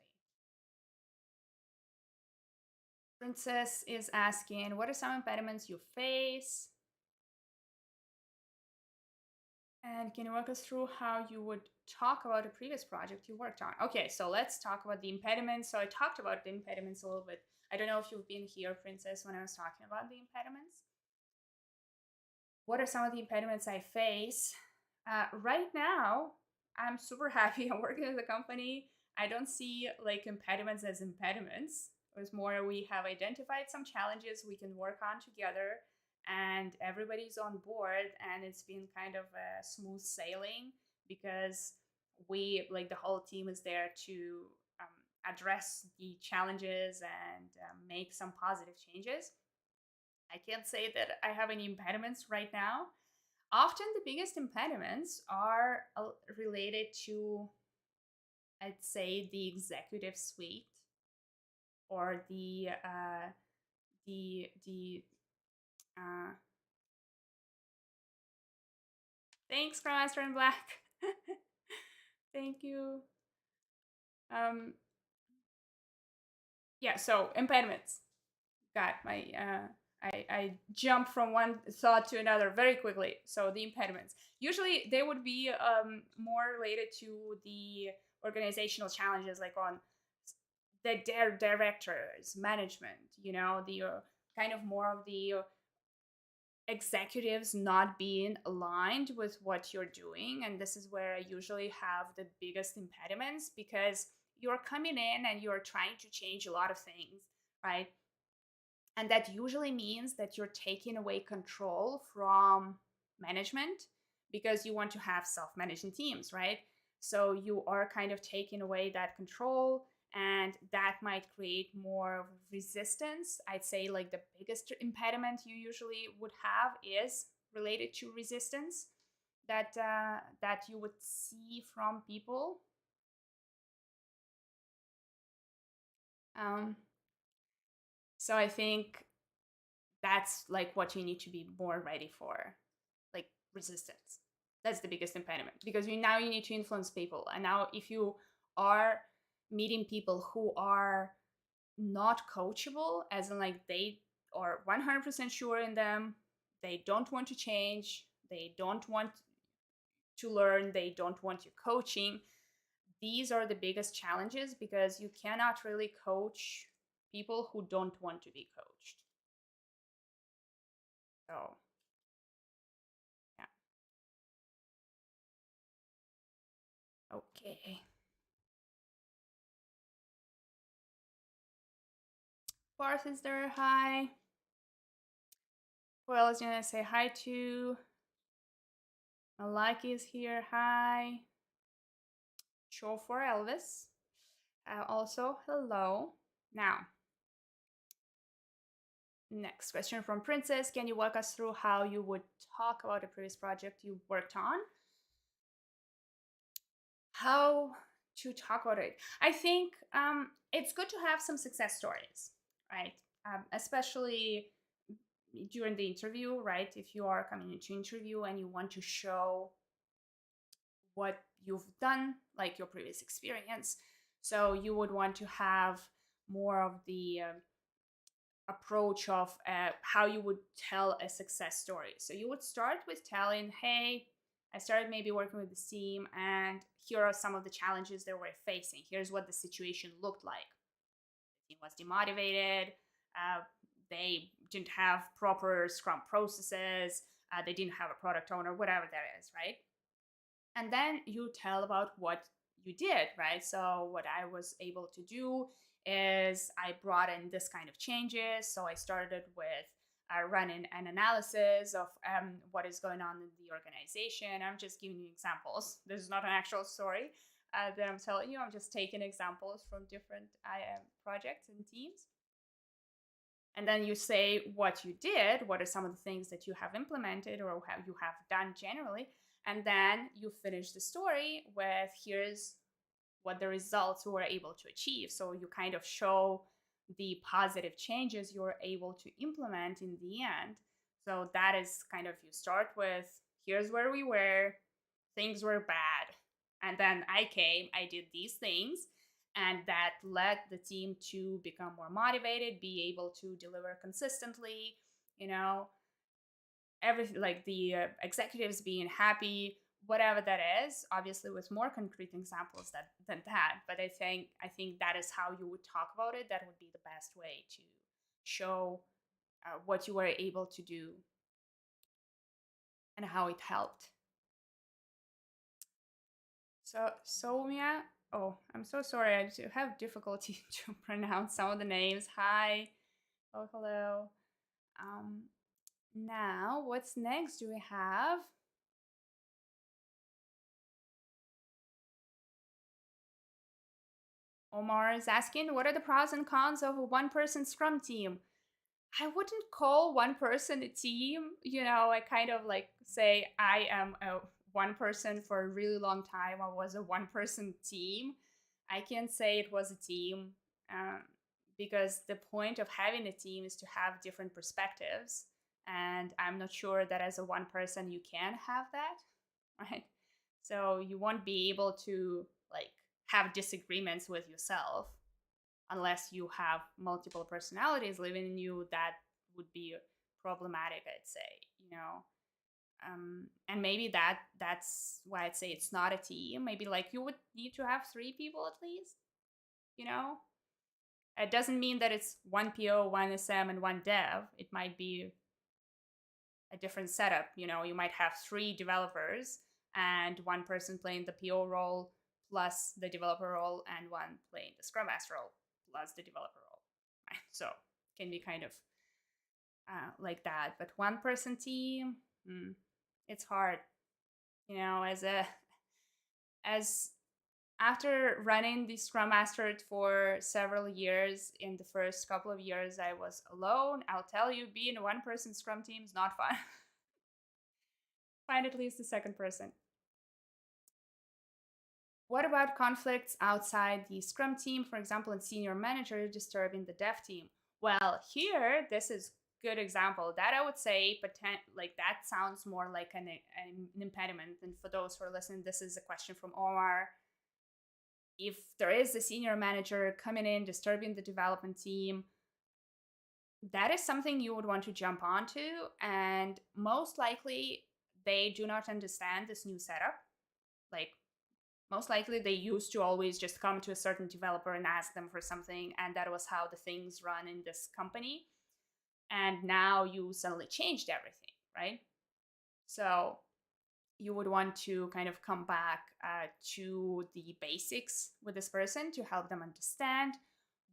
Princess is asking, what are some impediments you face? And can you walk us through how you would talk about a previous project you worked on? Okay, so let's talk about the impediments. So I talked about the impediments a little bit. I don't know if you've been here, Princess, when I was talking about the impediments. What are some of the impediments I face? Right now, I'm super happy. I'm working with a company. I don't see like impediments as impediments. It was more we have identified some challenges we can work on together, and everybody's on board, and it's been kind of a smooth sailing because we, like, the whole team is there to address the challenges and make some positive changes. I can't say that I have any impediments right now. Often the biggest impediments are related to, I'd say, the executive suite, or the thanks, Grandmaster in Black. Thank you. Um, yeah, so impediments. Got my I jump from one thought to another very quickly. So the impediments. Usually they would be more related to the organizational challenges, like on the directors, management, the kind of more of the executives not being aligned with what you're doing. And this is where I usually have the biggest impediments, because you're coming in and you're trying to change a lot of things, right? And that usually means that you're taking away control from management, because you want to have self-managing teams, right? So you are kind of taking away that control, and that might create more resistance. I'd say like the biggest impediment you usually would have is related to resistance that you would see from people. Um, so I think that's like what you need to be more ready for, like resistance. That's the biggest impediment, because you need to influence people. And now if you are meeting people who are not coachable, as in like they are 100% sure in them. They don't want to change. They don't want to learn. They don't want your coaching. These are the biggest challenges because you cannot really coach people who don't want to be coached. So, yeah. Okay. Barth is there. Hi. Who else do you want to say hi to? Malaki is here. Hi. Show for Elvis. Also, hello. Now, next question from Princess. Can you walk us through how you would talk about a previous project you worked on? How to talk about it? I think it's good to have some success stories, right? Especially during the interview, right? If you are coming into interview and you want to show what you've done, like your previous experience, so you would want to have more of the approach of how you would tell a success story. So you would start with telling, hey, I started maybe working with this team, and here are some of the challenges they were facing. Here's what the situation looked like. The team was demotivated. They didn't have proper Scrum processes. They didn't have a product owner, whatever that is, right? And then you tell about what you did, right? So what I was able to do is I brought in this kind of changes. So I started with running an analysis of what is going on in the organization. I'm just giving you examples. This is not an actual story that I'm telling you. I'm just taking examples from different projects and teams. And then you say what you did, what are some of the things that you have implemented or how you have done generally. And then you finish the story with here's what the results you were able to achieve. So you kind of show the positive changes you were able to implement in the end. So that is kind of, you start with here's where we were, things were bad. And then I came, I did these things, and that led the team to become more motivated, be able to deliver consistently, you know, everything, like the executives being happy, whatever that is, obviously with more concrete examples than that. But I think that is how you would talk about it. That would be the best way to show what you were able to do and how it helped. So Soumya, oh, I'm so sorry. I have difficulty to pronounce some of the names. Hi. Oh, hello. Now, what's next? Do we have? Omar is asking, what are the pros and cons of a one-person Scrum team? I wouldn't call one person a team. I kind of like say I am a one person for a really long time. I was a one person team. I can't say it was a team um, because the point of having a team is to have different perspectives. And I'm not sure that as a one person you can have that, right? So you won't be able to like have disagreements with yourself unless you have multiple personalities living in you. That would be problematic, I'd say. And maybe that's why I'd say it's not a team. Maybe like you would need to have 3 people at least. you know it doesn't mean that it's one PO, one SM, and one dev. It might be a different setup. You might have 3 developers and one person playing the PO role plus the developer role, and one playing the Scrum Master role plus the developer role. Right? So it can be kind of like that. But one person team, it's hard. As after running the Scrum Master for several years, in the first couple of years I was alone. I'll tell you, being a one-person Scrum team is not fun. Find at least a second person. What about conflicts outside the Scrum team, for example, a senior manager disturbing the dev team? Well, here, this is good example. That I would say, like that sounds more like an impediment. And for those who are listening, this is a question from Omar. If there is a senior manager coming in, disturbing the development team, that is something you would want to jump onto. And most likely, they do not understand this new setup. Like, most likely, they used to always just come to a certain developer and ask them for something. And that was how the things run in this company. And now you suddenly changed everything, right? So you would want to kind of come back to the basics with this person to help them understand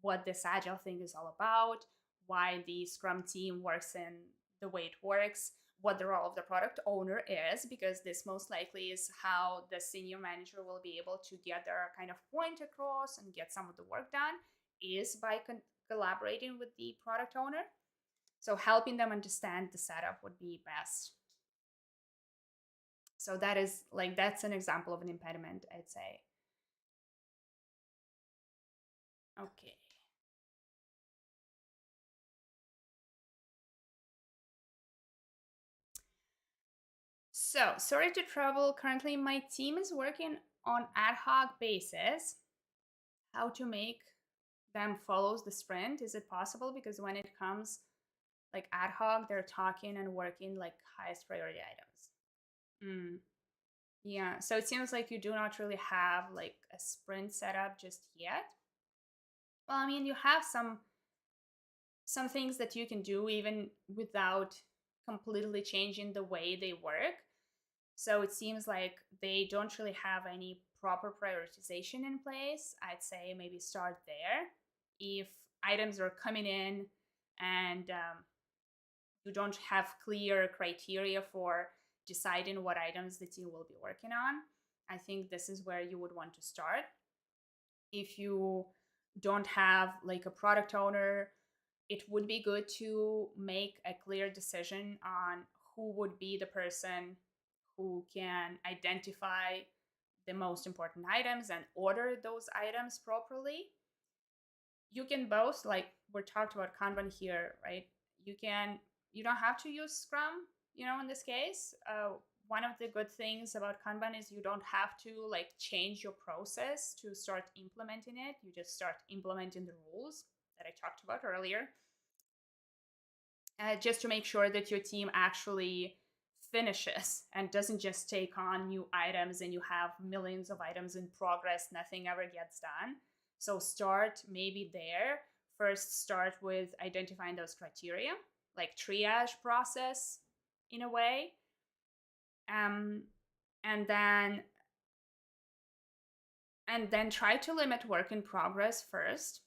what this agile thing is all about, why the Scrum team works in the way it works, what the role of the product owner is, because this most likely is how the senior manager will be able to get their kind of point across and get some of the work done, is by collaborating with the product owner. So helping them understand the setup would be best. So that is like, that's an example of an impediment, I'd say. Okay. So sorry to trouble. Currently, my team is working on ad hoc basis. How to make them follows the sprint? Is it possible? Because when it comes like ad hoc, they're talking and working like highest priority items. Mm. Yeah. So it seems like you do not really have like a sprint setup just yet. Well, I mean, you have some things that you can do even without completely changing the way they work. So it seems like they don't really have any proper prioritization in place. I'd say maybe start there. If items are coming in and you don't have clear criteria for deciding what items the team will be working on, I think this is where you would want to start. If you don't have like a product owner, it would be good to make a clear decision on who would be the person who can identify the most important items and order those items properly. You can both, like we're talked about Kanban here, right? You don't have to use Scrum, in this case. One of the good things about Kanban is you don't have to like change your process to start implementing it. You just start implementing the rules that I talked about earlier, just to make sure that your team actually finishes and doesn't just take on new items and you have millions of items in progress, nothing ever gets done. So start maybe there. First, start with identifying those criteria, like triage process in a way. Um, and then try to limit work in progress first.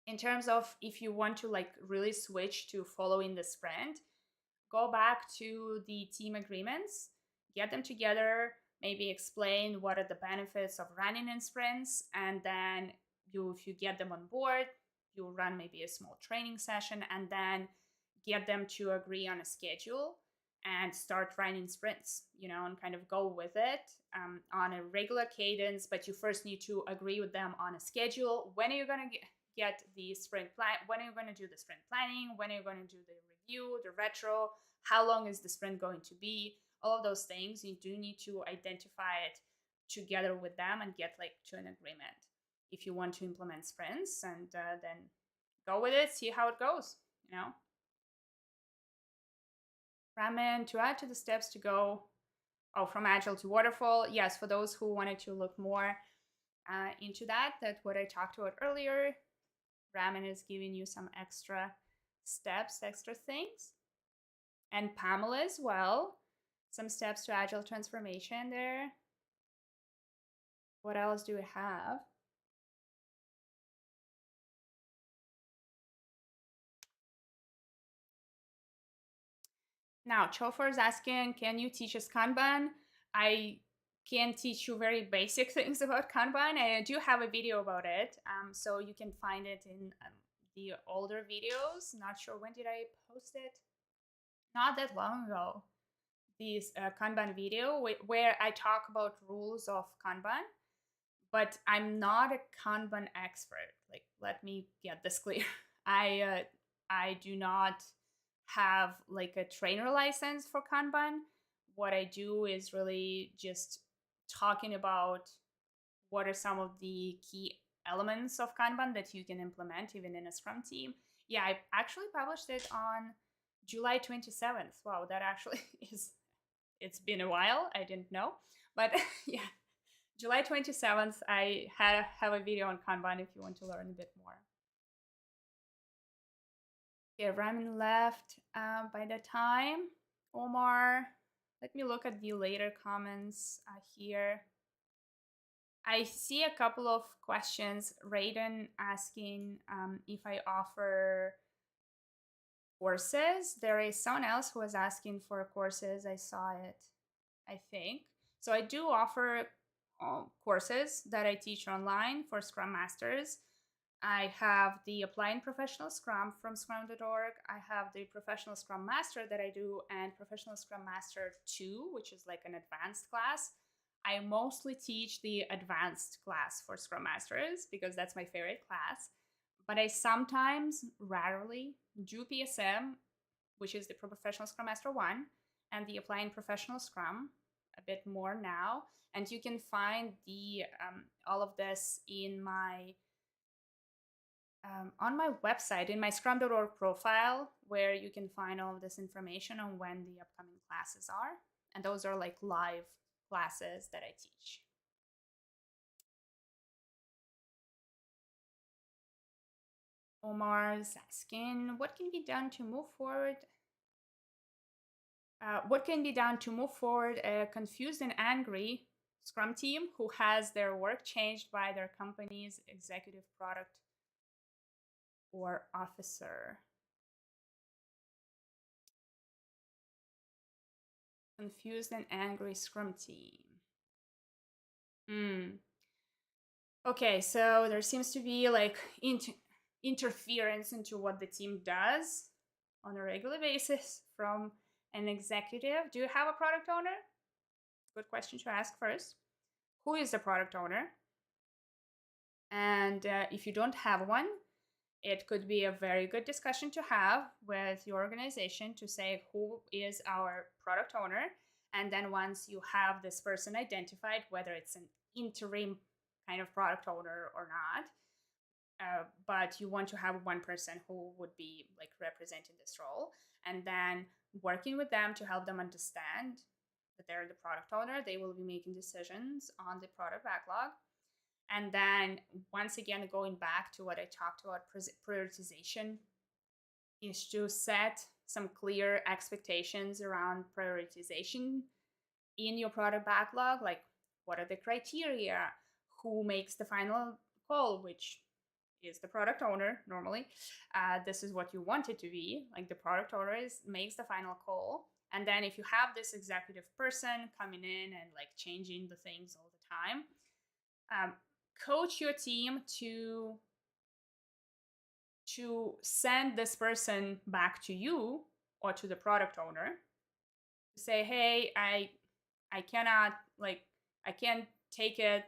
In terms of if you want to like really switch to following the sprint, go back to the team agreements, get them together, maybe explain what are the benefits of running in sprints, and then if you get them on board, you run maybe a small training session, and then get them to agree on a schedule and start running sprints, and kind of go with it on a regular cadence. But you first need to agree with them on a schedule. When are you going to get the sprint plan? When are you going to do the sprint planning? When are you going to do the review, the retro? How long is the sprint going to be? All of those things, you do need to identify it together with them and get like to an agreement if you want to implement sprints, and then go with it, see how it goes. Ramen, to add to the steps to go from agile to waterfall, yes, for those who wanted to look more into that what I talked about earlier, Ramen is giving you some extra steps, extra things. And Pamela as well, some steps to agile transformation there. What else do we have? Now, Chofor is asking, can you teach us Kanban? I can teach you very basic things about Kanban. I do have a video about it, so you can find it in the older videos. Not sure when did I post it. Not that long ago. This Kanban video where I talk about rules of Kanban, but I'm not a Kanban expert. Like, let me get this clear. I do not have like a trainer license for Kanban. What I do is really just talking about what are some of the key elements of Kanban that you can implement even in a Scrum team. Yeah, I actually published it on July 27th. Wow, that actually is, it's been a while. I didn't know. But yeah, July 27th, I have a video on Kanban if you want to learn a bit more. Okay, Ramin left by the time. Omar, let me look at the later comments here. I see a couple of questions. Raiden asking if I offer courses. There is someone else who was asking for courses. I saw it, I think. So I do offer courses that I teach online for Scrum Masters. I have the Applying Professional Scrum from scrum.org. I have the Professional Scrum Master that I do, and Professional Scrum Master 2, which is like an advanced class. I mostly teach the advanced class for Scrum Masters because that's my favorite class. But I sometimes, rarely, do PSM, which is the Professional Scrum Master 1, and the Applying Professional Scrum a bit more now. And you can find the all of this in my on my website, in my scrum.org profile, where you can find all of this information on when the upcoming classes are. And those are like live classes that I teach. Omar's asking, what can be done to move forward? What can be done to move forward a confused and angry Scrum team who has their work changed by their company's executive product or officer? Confused and angry Scrum team. Okay, so there seems to be like interference into what the team does on a regular basis from an executive. Do you have a product owner? Good question to ask first. Who is the product owner? And if you don't have one, it could be a very good discussion to have with your organization to say who is our product owner. And then once you have this person identified, whether it's an interim kind of product owner or not, but you want to have one person who would be like representing this role, and then working with them to help them understand that they're the product owner. They will be making decisions on the product backlog. And then once again, going back to what I talked about, prioritization is to set some clear expectations around prioritization in your product backlog. Like, what are the criteria? Who makes the final call, which is the product owner normally. This is what you want it to be. Like, the product owner makes the final call. And then if you have this executive person coming in and like changing the things all the time, coach your team to send this person back to you or to the product owner. Say, hey, I cannot, like, I can't take it,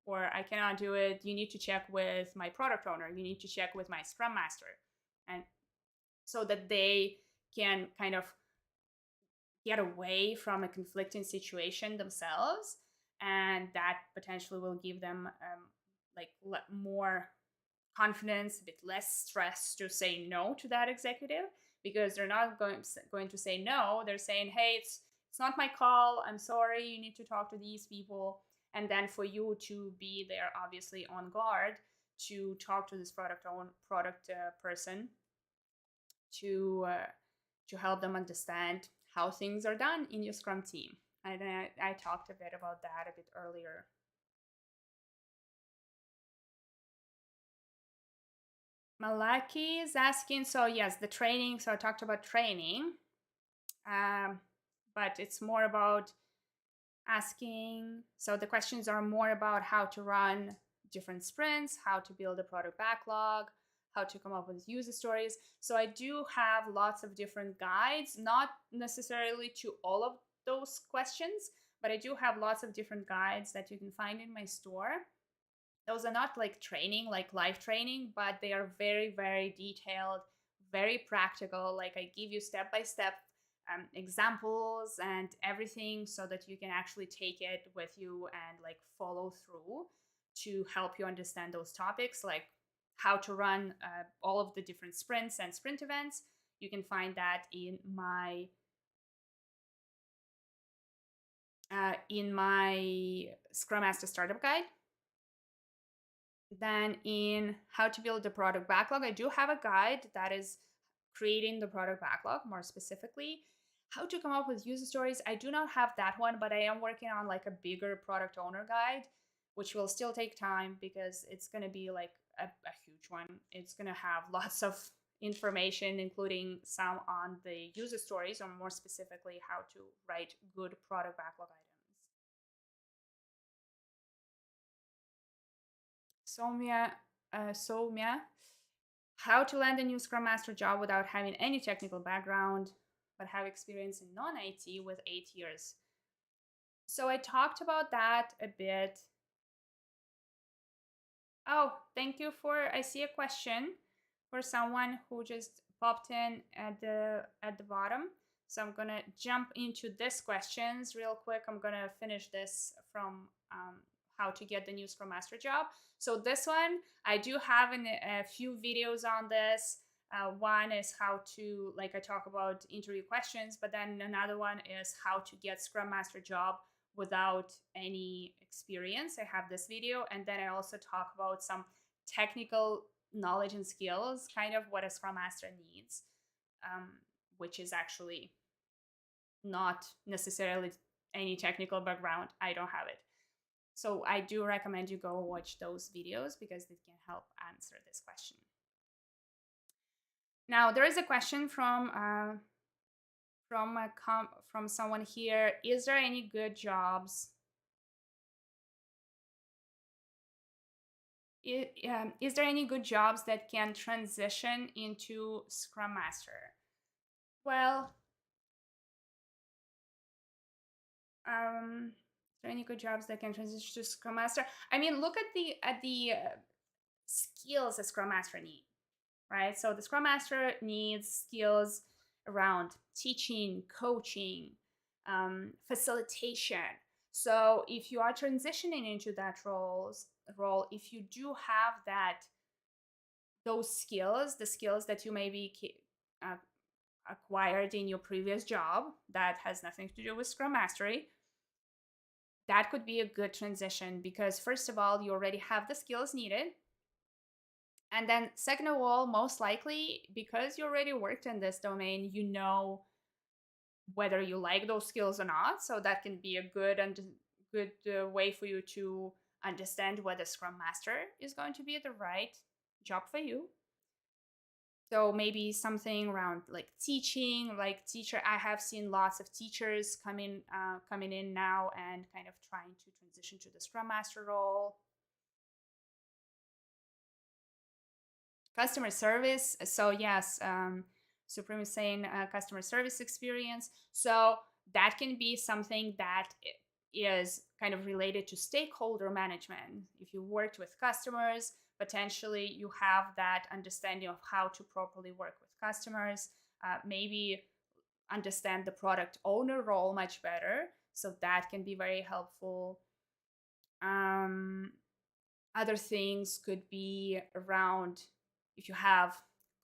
or I cannot do it. You need to check with my product owner. You need to check with my Scrum Master. And so that they can kind of get away from a conflicting situation themselves. And that potentially will give them like more confidence, a bit less stress to say no to that executive, because they're not going to say no. They're saying, hey, it's not my call. I'm sorry. You need to talk to these people. And then for you to be there, obviously on guard, to talk to this product person to help them understand how things are done in your Scrum team. And I talked a bit about that a bit earlier. Malaki is asking, so yes, the training. So I talked about training, but it's more about asking. So the questions are more about how to run different sprints, how to build a product backlog, how to come up with user stories. So I do have lots of different guides, not necessarily to all of those questions, but I do have lots of different guides that you can find in my store. Those are not like training, like live training, but they are very, very detailed, very practical. Like, I give you step-by-step examples and everything so that you can actually take it with you and like follow through to help you understand those topics. Like, how to run all of the different sprints and sprint events. You can find that in my Scrum Master Startup Guide. Then in how to build the product backlog, I do have a guide that is creating the product backlog more specifically. How to come up with user stories, I do not have that one, but I am working on like a bigger product owner guide, which will still take time because it's going to be like a huge one. It's going to have lots of information, including some on the user stories, or more specifically, how to write good product backlog items. Soumya, how to land a new Scrum Master job without having any technical background, but have experience in non IT with 8 years. So I talked about that a bit. Oh, thank you for. I see a question for someone who just popped in at the bottom. So I'm gonna jump into this questions real quick. I'm gonna finish this from how to get the new Scrum Master job. So this one, I do have a few videos on this. One is how to, like I talk about interview questions, but then another one is how to get Scrum Master job without any experience. I have this video, and then I also talk about some technical knowledge and skills, kind of what a Scrum Master needs, um, which is actually not necessarily any technical background. I don't have it. So I do recommend you go watch those videos because it can help answer this question. Now there is a question from someone here. Is there any good jobs? Is there any good jobs that can transition into Scrum Master? Well, is there any good jobs that can transition to Scrum Master? I mean, look at the skills a Scrum Master needs, right? So the Scrum Master needs skills around teaching, coaching, facilitation. So if you are transitioning into that role, if you do have those skills, the skills that you maybe uh, acquired in your previous job that has nothing to do with Scrum Mastery, that could be a good transition because first of all, you already have the skills needed. And then second of all, most likely, because you already worked in this domain, you know whether you like those skills or not. So that can be a good way for you to understand whether Scrum Master is going to be the right job for you. So maybe something around like teaching, like teacher. I have seen lots of teachers coming in now and kind of trying to transition to the Scrum Master role. Customer service. So yes, Supreme is saying customer service experience. So that can be something that is kind of related to stakeholder management. If you worked with customers, potentially you have that understanding of how to properly work with customers. Maybe understand the product owner role much better. So that can be very helpful. Other things could be around if you have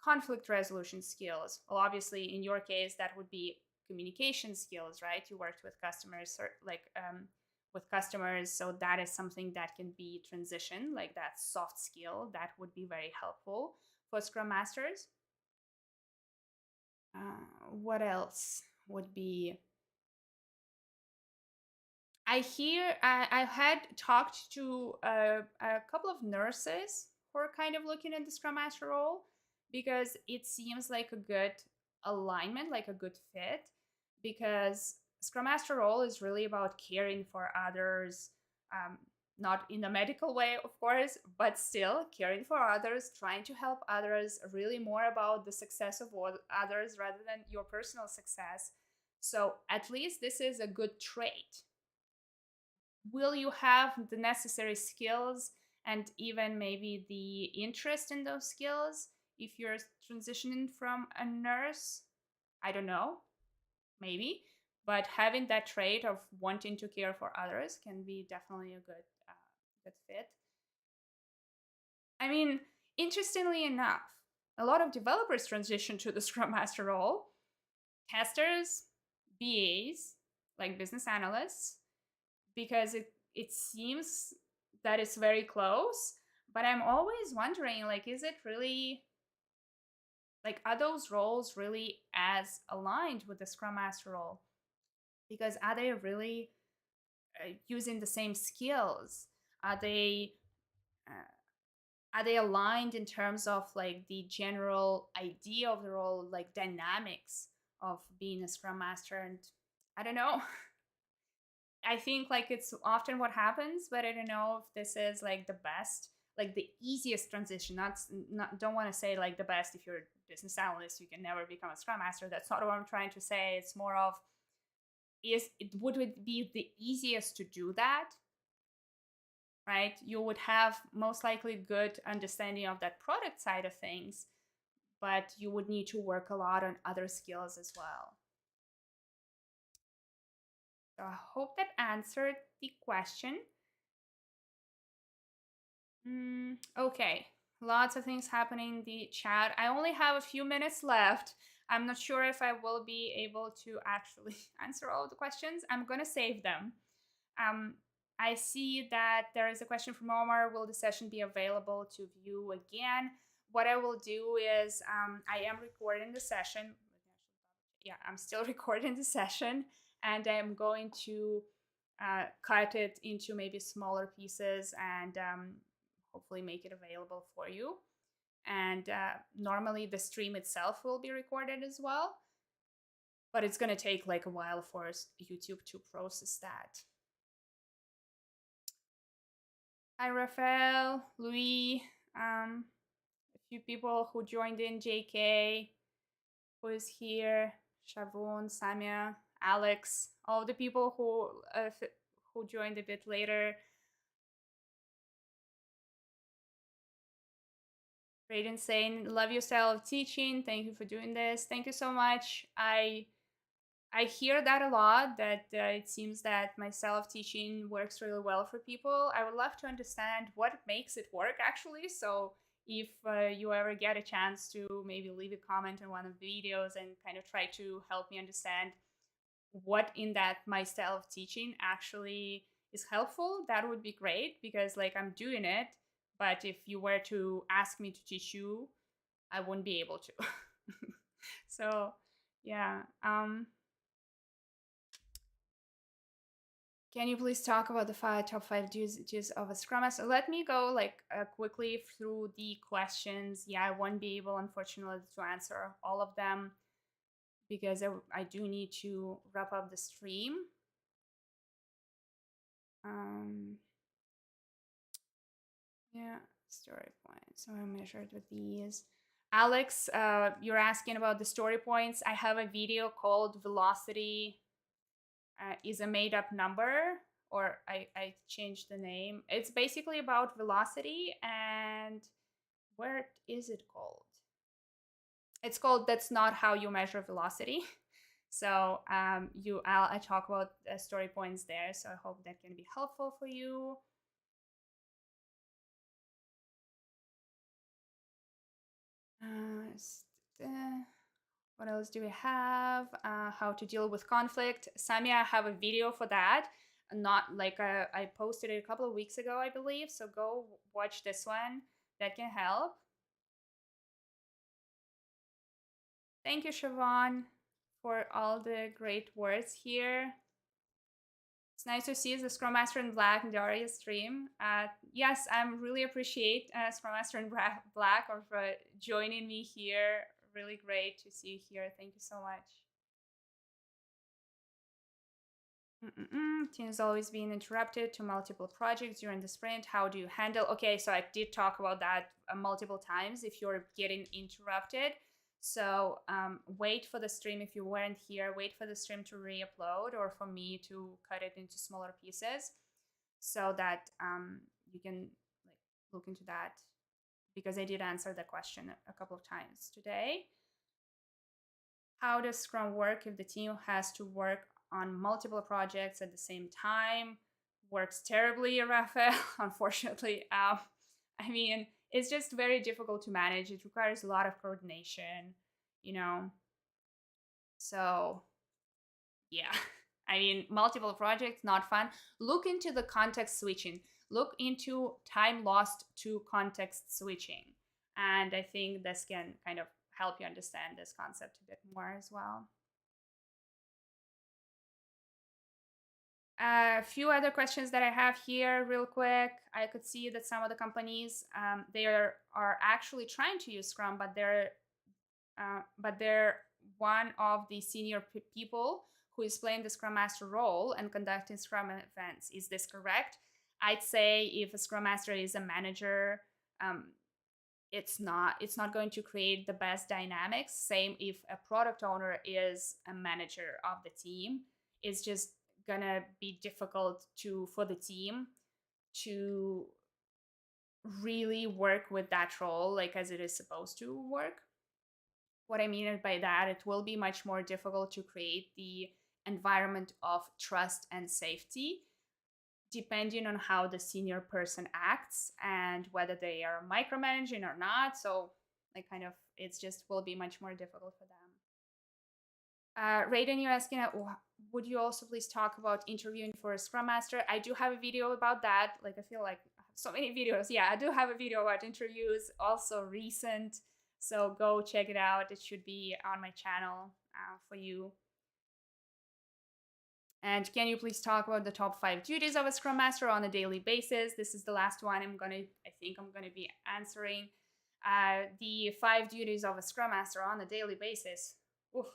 conflict resolution skills. Well, obviously, in your case, that would be communication skills, right? You worked with customers, with customers, so that is something that can be transitioned, like that soft skill. That would be very helpful for Scrum Masters. What else would be? I had talked to a couple of nurses who are kind of looking at the Scrum Master role because it seems like a good alignment, like a good fit. Because Scrum Master role is really about caring for others, not in a medical way, of course, but still caring for others, trying to help others, really more about the success of others rather than your personal success. So at least this is a good trait. Will you have the necessary skills and even maybe the interest in those skills if you're transitioning from a nurse? I don't know, maybe, but having that trait of wanting to care for others can be definitely a good fit. I mean, Interestingly enough, a lot of developers transition to the Scrum Master role. Testers, BAs, like business analysts, because it seems that it's very close. But I'm always wondering, like, is it really like, are those roles really as aligned with the Scrum Master role? Because are they really using the same skills? Are they uh, are they aligned in terms of like the general idea of the role, like dynamics of being a Scrum Master? And I don't know. I think like it's often what happens, but I don't know if this is like the best, like the easiest transition. Not don't want to say like the best. If you're a business analyst, you can never become a Scrum Master. That's not what I'm trying to say. It's more of, would it be the easiest to do that? Right? You would have most likely good understanding of that product side of things, but you would need to work a lot on other skills as well. So I hope that answered the question. Okay, lots of things happening in the chat. I only have a few minutes left. I'm not sure if I will be able to actually answer all the questions. I'm going to save them. Um, I see that there is a question from Omar. Will the session be available to view again? What I will do is I am recording the session. Yeah, I'm still recording the session, and I'm going to cut it into maybe smaller pieces and hopefully make it available for you. And normally the stream itself will be recorded as well, but it's going to take like a while for YouTube to process that. Hi, Rafael, Louis, a few people who joined in, JK, who is here, Shavon, Samia, Alex, all the people who joined a bit later. Raiden saying, love your style of teaching. Thank you for doing this. Thank you so much. I hear that a lot, that it seems that my style of teaching works really well for people. I would love to understand what makes it work actually. So if you ever get a chance to maybe leave a comment on one of the videos and kind of try to help me understand what in that my style of teaching actually is helpful, that would be great, because like I'm doing it, but if you were to ask me to teach you, I wouldn't be able to. So yeah, can you please talk about the top five duties of a Scrum Master? Let me go like quickly through the questions. Yeah, I won't be able, unfortunately, to answer all of them because I do need to wrap up the stream. Yeah, story points. So I measured with these. Alex, you're asking about the story points. I have a video called Velocity is a made up number, or I changed the name. It's basically about velocity, and where is it called? It's called That's Not How You Measure Velocity. So I talk about story points there. So I hope that can be helpful for you. What else do we have? How to deal with conflict. Samia, I have a video for that. Not like I posted it a couple of weeks ago, I believe. So go watch this one. That can help. Thank you, Siobhan, for all the great words here. It's nice to see the Scrum Master in Black and Daria stream. Yes, I'm really appreciate Scrum Master in Black for joining me here. Really great to see you here. Thank you so much. Teams always being interrupted to multiple projects during the sprint. How do you handle? Okay, so I did talk about that multiple times if you're getting interrupted. So wait for the stream if you weren't here. Wait for the stream to re-upload or for me to cut it into smaller pieces so that you can like look into that, because I did answer the question a couple of times today. How does Scrum work if the team has to work on multiple projects at the same time? Works terribly, Rafael, unfortunately. I mean, it's just very difficult to manage. It requires a lot of coordination, you know. So yeah, I mean, multiple projects, not fun. Look into the context switching. Look into time lost to context switching. And I think this can kind of help you understand this concept a bit more as well. A few other questions that I have here, real quick. I could see that some of the companies they are actually trying to use Scrum, but they're one of the senior people who is playing the Scrum Master role and conducting Scrum events. Is this correct? I'd say if a Scrum Master is a manager, um, it's not going to create the best dynamics. Same if a product owner is a manager of the team, it's just gonna be difficult to for the team to really work with that role like as it is supposed to work. What I mean by that, it will be much more difficult to create the environment of trust and safety depending on how the senior person acts and whether they are micromanaging or not. So, like, kind of, it's just will be much more difficult for them. Raiden, you're asking, would you also please talk about interviewing for a Scrum Master? I do have a video about that. Like, I feel like I have so many videos. Yeah, I do have a video about interviews, also recent. So go check it out. It should be on my channel for you. And can you please talk about the top 5 duties of a Scrum Master on a daily basis? This is the last one I think I'm gonna be answering. The 5 duties of a Scrum Master on a daily basis. Oof.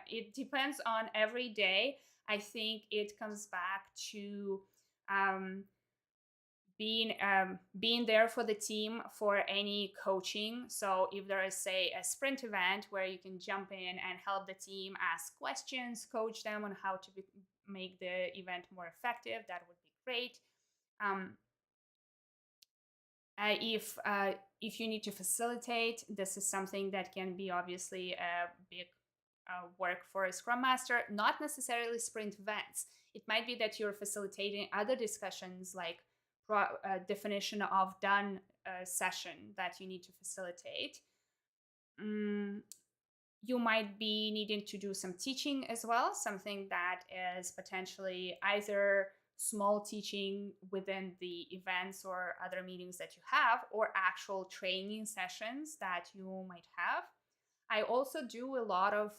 It depends on every day. I think it comes back to being there for the team for any coaching. So if there is, say, a sprint event where you can jump in and help the team ask questions, coach them on how to make the event more effective, that would be great. Um, if you need to facilitate, this is something that can be obviously a big work for a Scrum Master, not necessarily sprint events. It might be that you're facilitating other discussions like definition of done session that you need to facilitate. You might be needing to do some teaching as well, something that is potentially either small teaching within the events or other meetings that you have, or actual training sessions that you might have. I also do a lot of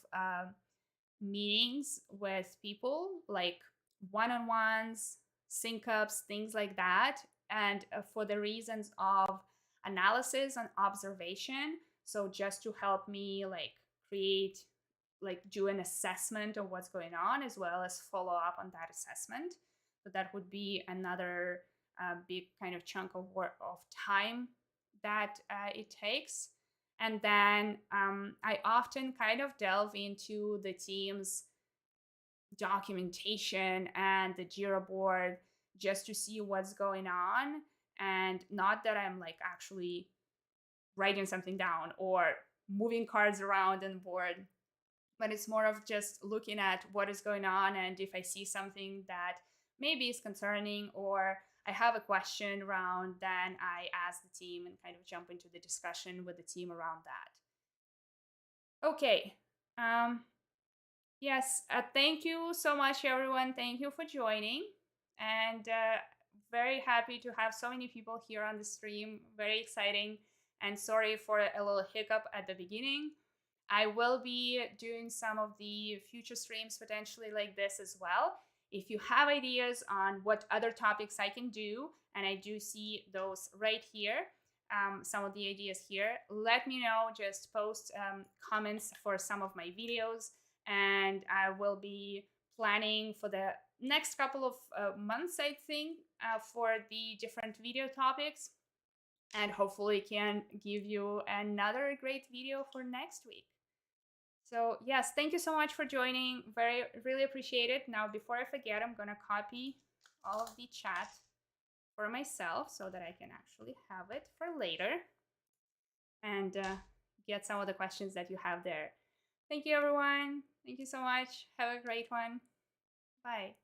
meetings with people, like one-on-ones, sync ups, things like that, and for the reasons of analysis and observation. So just to help me create, do an assessment of what's going on as well as follow up on that assessment. So that would be another big kind of chunk of work of time that it takes. And then I often kind of delve into the team's documentation and the Jira board just to see what's going on. And not that I'm actually writing something down or moving cards around on the board, but it's more of just looking at what is going on. And if I see something that maybe is concerning or I have a question around, then I ask the team and kind of jump into the discussion with the team around that. Okay. Yes. Thank you so much, everyone. Thank you for joining. And very happy to have so many people here on the stream. Very exciting. And sorry for a little hiccup at the beginning. I will be doing some of the future streams potentially like this as well. If you have ideas on what other topics I can do, and I do see those right here, some of the ideas here, let me know. Just post comments for some of my videos, and I will be planning for the next couple of months, I think, for the different video topics, and hopefully can give you another great video for next week. So yes, thank you so much for joining. Really appreciate it. Now, before I forget, I'm gonna copy all of the chat for myself so that I can actually have it for later and get some of the questions that you have there. Thank you, everyone. Thank you so much. Have a great one. Bye.